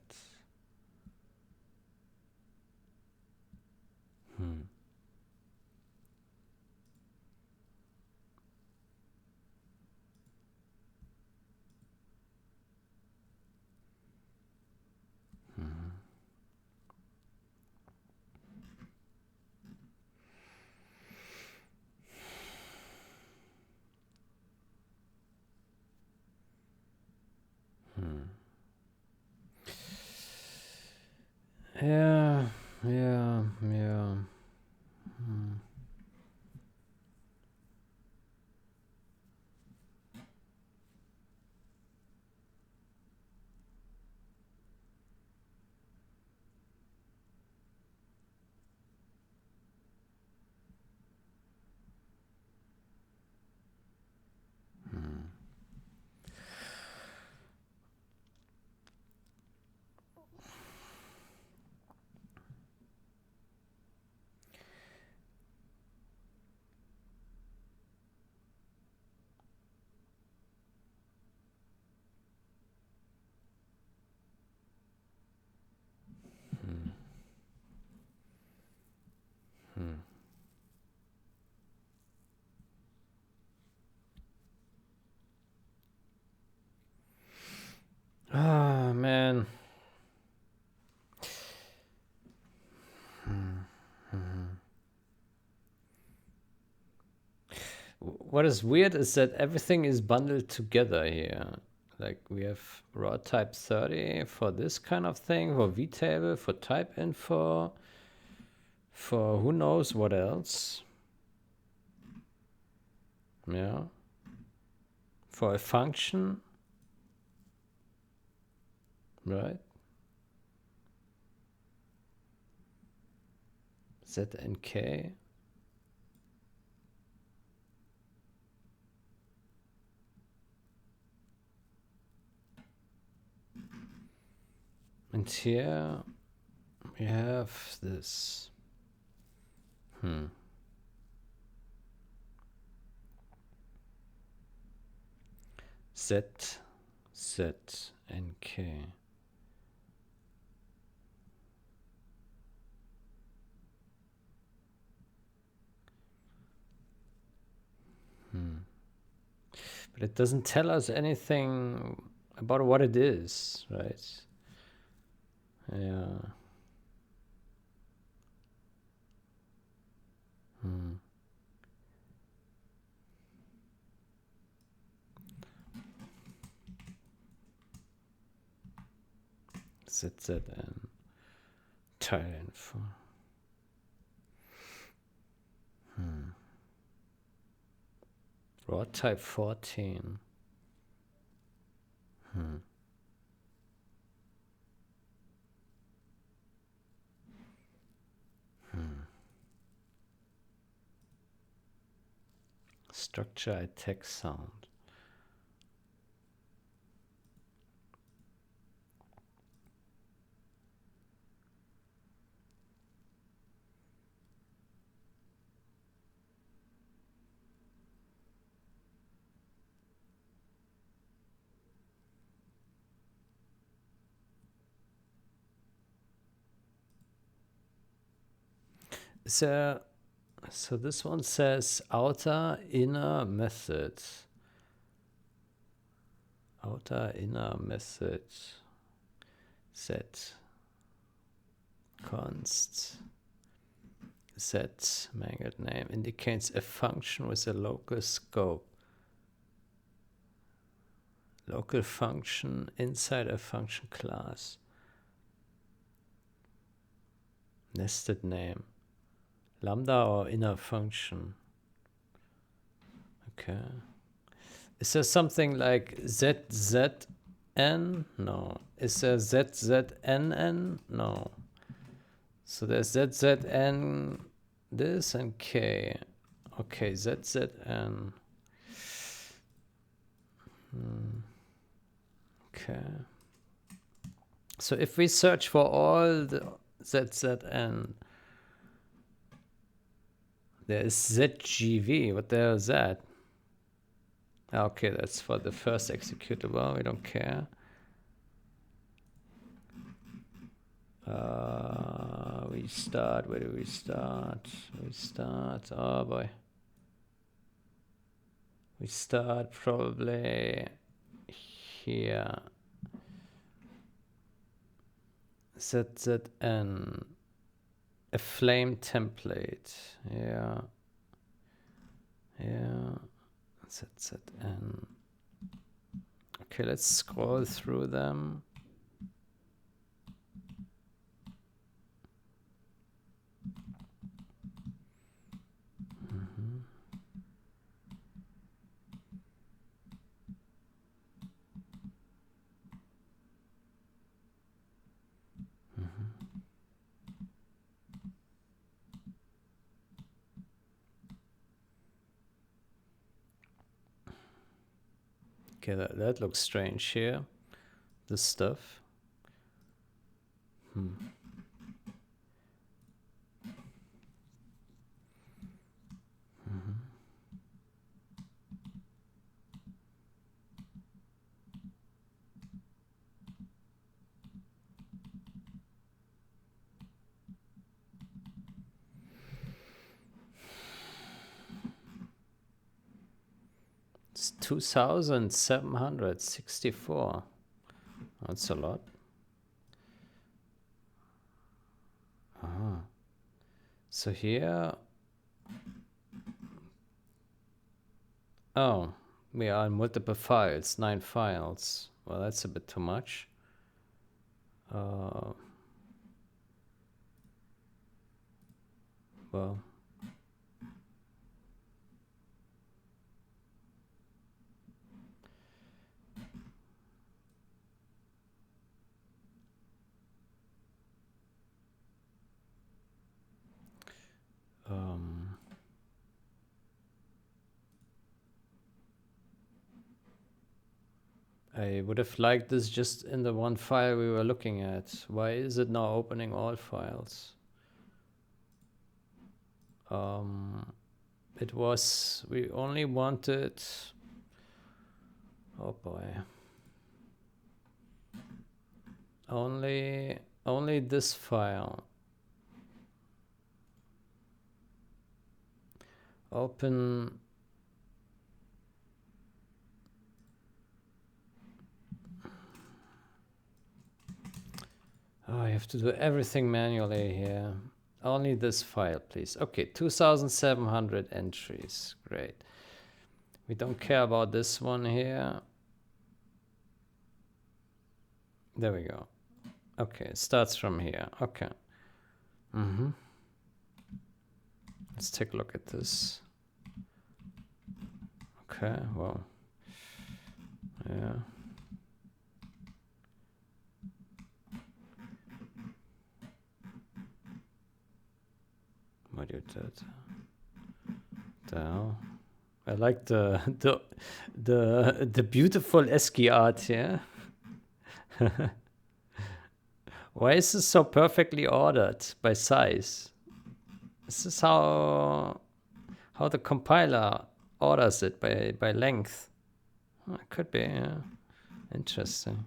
Yeah, yeah, yeah. Ah, man. What is weird is that everything is bundled together here. Like we have raw type 30 for this kind of thing, for vtable, for type info, for who knows what else. Yeah. For a function. Right. ZNK. And here we have this. Z, Z, and K. But it doesn't tell us anything about what it is, right? Yeah. ZZN. Tile info. Raw type 14. Structure I text sound. So this one says outer inner method. Outer inner method. Set const. Set mangled name indicates a function with a local scope. Local function inside a function class. Nested name. Lambda or inner function. Okay. Is there something like ZZN? No. Is there ZZNN? No. So there's ZZN this and K. Okay, ZZN. Okay. So if we search for all the ZZN, there's ZGV. What the hell is that? Okay, that's for the first executable. We don't care. We start. Where do we start? We start. Oh boy. We start probably here. ZZN. A flame template. Yeah. Yeah. ZZN. Okay, let's scroll through them. Okay, that looks strange here. This stuff. 2,764. That's a lot. So here, oh, we are in multiple files, 9 files. Well, that's a bit too much. Well, I would have liked this just in the one file we were looking at. Why is it now opening all files? It was, we only wanted, oh boy. Only this file. Open. Oh, I have to do everything manually here. Only this file, please. Okay, 2,700 entries. Great. We don't care about this one here. There we go. Okay, it starts from here. Okay. Let's take a look at this. Okay, well. Yeah. What you did. Down. I like the beautiful ASCII art here. Why is this so perfectly ordered by size? This is how the compiler orders it by length. Oh, it could be, yeah. Interesting.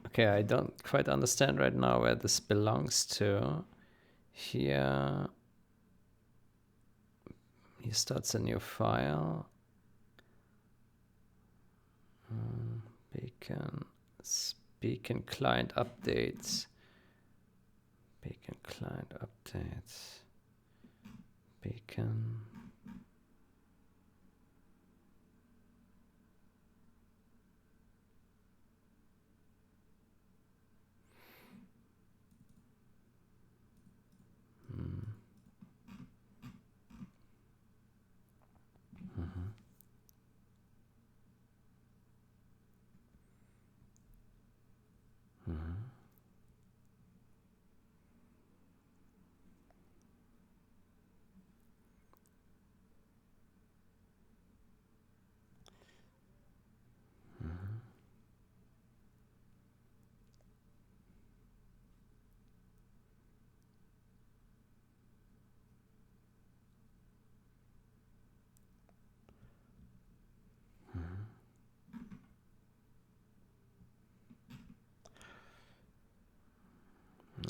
Okay, I don't quite understand right now where this belongs to. Here he starts a new file. Beacon client updates. Beacon client updates. Beacon.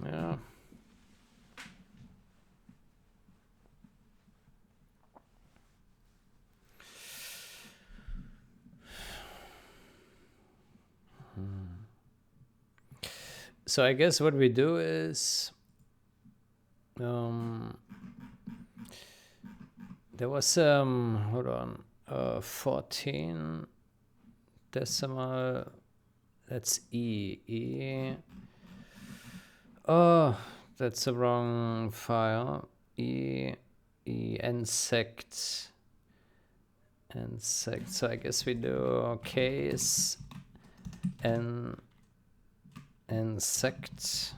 Yeah. So I guess what we do is there was hold on, 14 decimal, that's E. Oh, that's the wrong file. Insect. So I guess we do case n insect.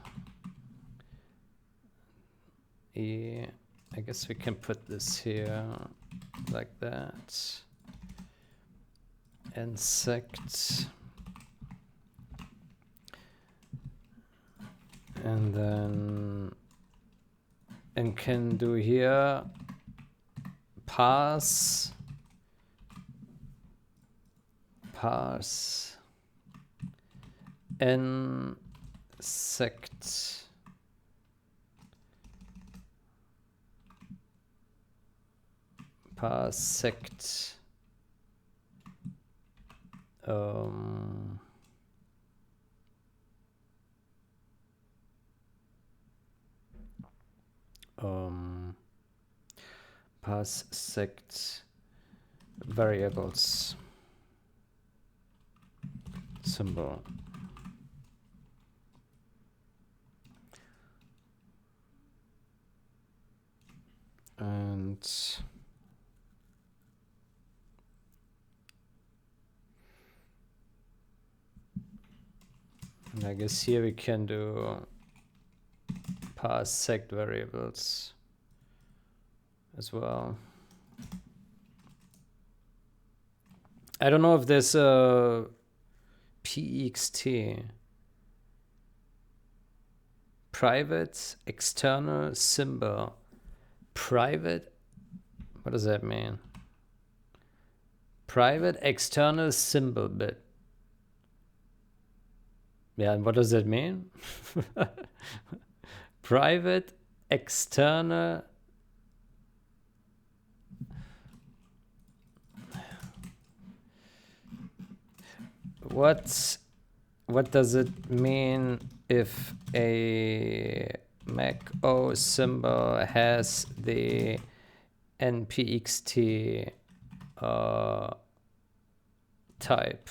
I guess we can put this here like that. Insect. And then and can do here parse insect parsect parsect variables symbol. And I guess here we can do parsect variables as well. I don't know if there's a PEXT private external symbol. Private, what does that mean? Private external symbol bit. Yeah, and what does that mean? Private external. What does it mean if a MachO symbol has the npxt type?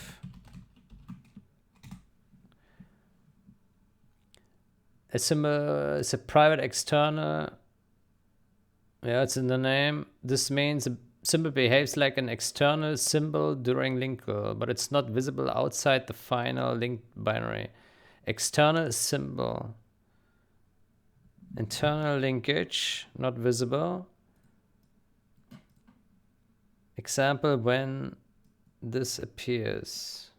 A symbol is a private external. Yeah, it's in the name. This means a symbol behaves like an external symbol during link call, but it's not visible outside the final linked binary. External symbol. Internal linkage, not visible. Example when this appears.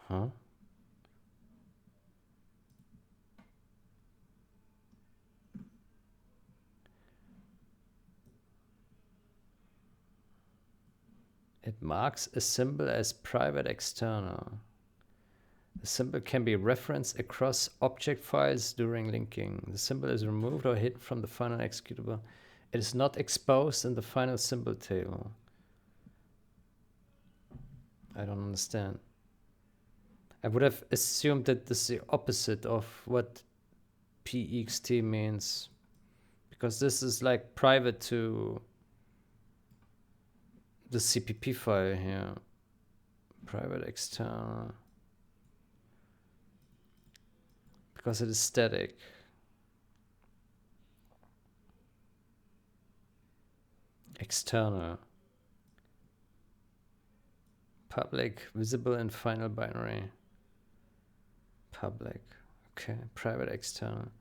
Huh? It marks a symbol as private external. The symbol can be referenced across object files during linking. The symbol is removed or hidden from the final executable. It is not exposed in the final symbol table. I don't understand. I would have assumed that this is the opposite of what PEXT means, because this is like private to the CPP file here. Private external. Because it is static. External. Public, visible in final binary. Public. Okay, private external.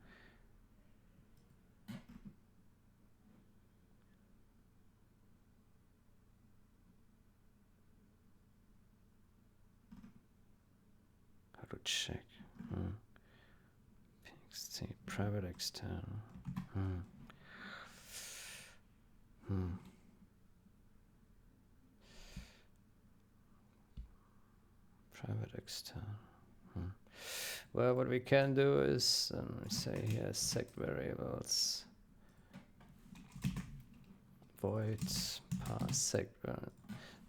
How to check? PXT, private external. Private external. Well, what we can do is, let me say here, sect variables. Void parsec.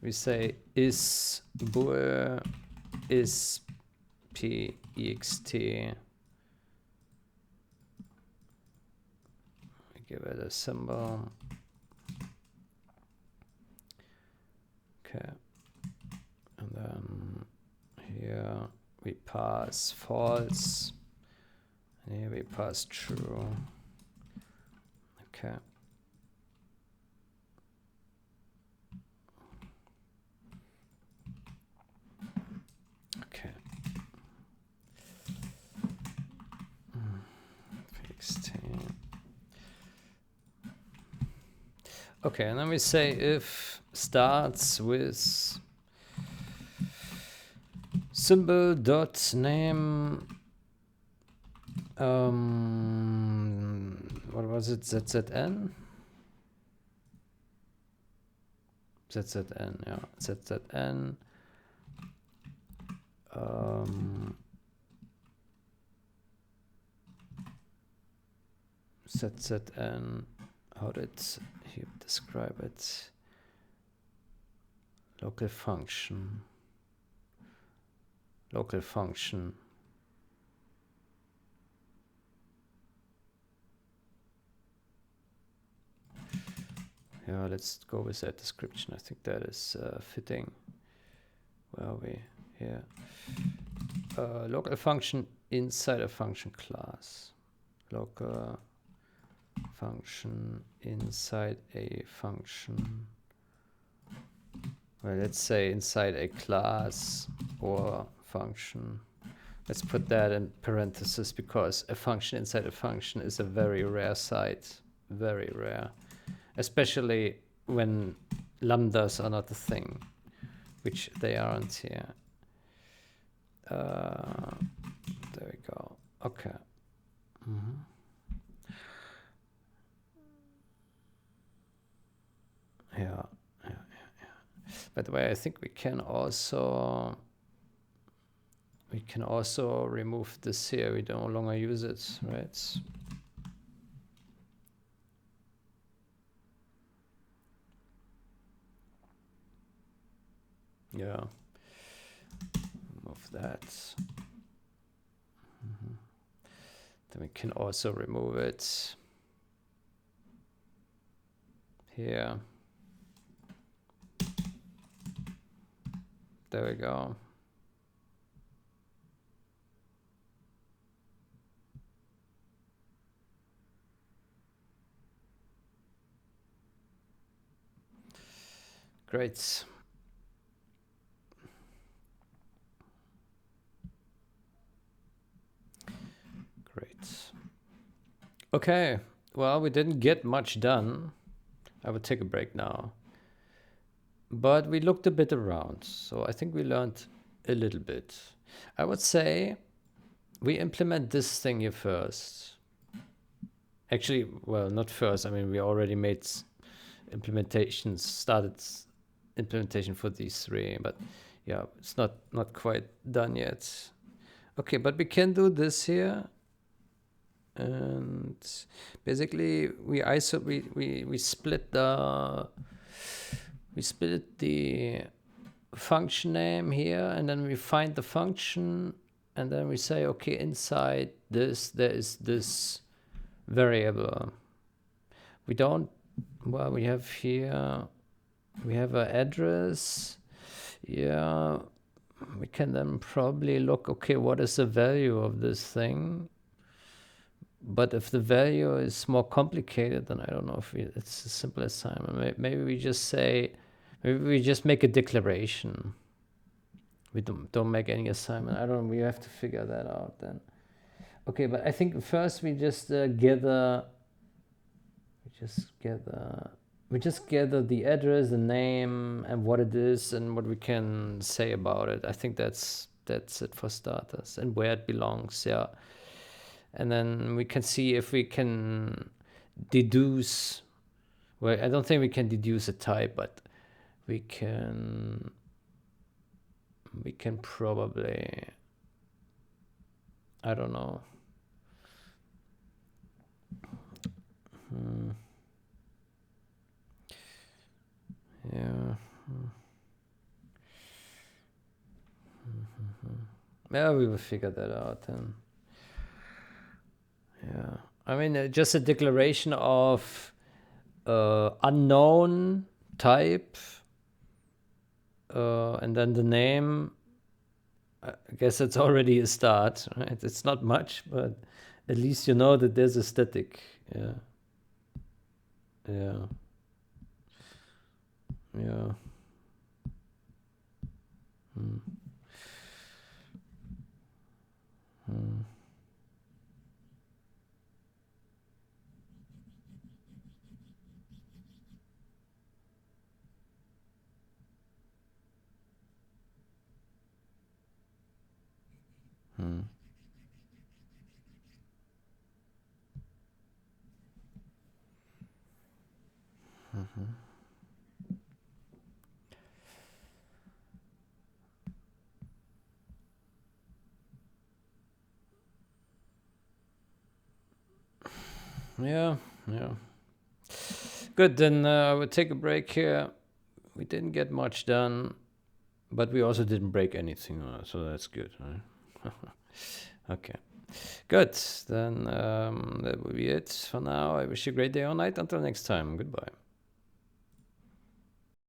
We say is bool is PEXT. We give it a symbol. Okay. And then here we pass false. And here we pass true. Okay. Okay, and then we say if starts with symbol dot name. What was it? ZZN? ZZN, yeah. ZZN. ZZN. How did he describe it? Local function. Local function. Yeah, let's go with that description. I think that is fitting. Where are we? Here. Local function inside a function class. Local function inside a function. Well, let's say inside a class or function. Let's put that in parentheses because a function inside a function is a very rare sight. Very rare. Especially when lambdas are not a thing, which they aren't here. There we go. Okay. Yeah. By the way, I think we can also remove this here. We no longer use it, right? Yeah. Remove that. Then we can also remove it here. There we go. Great. Great. Okay. Well, we didn't get much done. I would take a break now. But we looked a bit around. So I think we learned a little bit. I would say we implement this thing here first. Actually, well, not first. I mean, we already made implementations, started implementation for these three, but yeah, it's not quite done yet. Okay, but we can do this here. And basically we split the function name here, and then we find the function, and then we say, okay, inside this there is this variable. We have here, we have an address. Yeah, we can then probably look, okay, what is the value of this thing? But if the value is more complicated, then I don't know if it's as simple as Thyme. Maybe we just say, maybe we just make a declaration. We don't make any assignment. I don't know. We have to figure that out then. Okay, but I think first we just gather the address, the name, and what it is, and what we can say about it. I think that's it for starters, and where it belongs. Yeah. And then we can see if we can deduce. Well, I don't think we can deduce a type, but we can probably, I don't know. Yeah. Yeah, we will figure that out then. Yeah, I mean, just a declaration of unknown type, and then the name. I guess it's already a start, right? It's not much, but at least you know that there's a static. Yeah. Yeah. Yeah. Yeah, yeah. Good, then I would take a break here. We didn't get much done, but we also didn't break anything, so that's good, right? Okay. Good, then that will be it for now. I wish you a great day or night. Until next time, goodbye.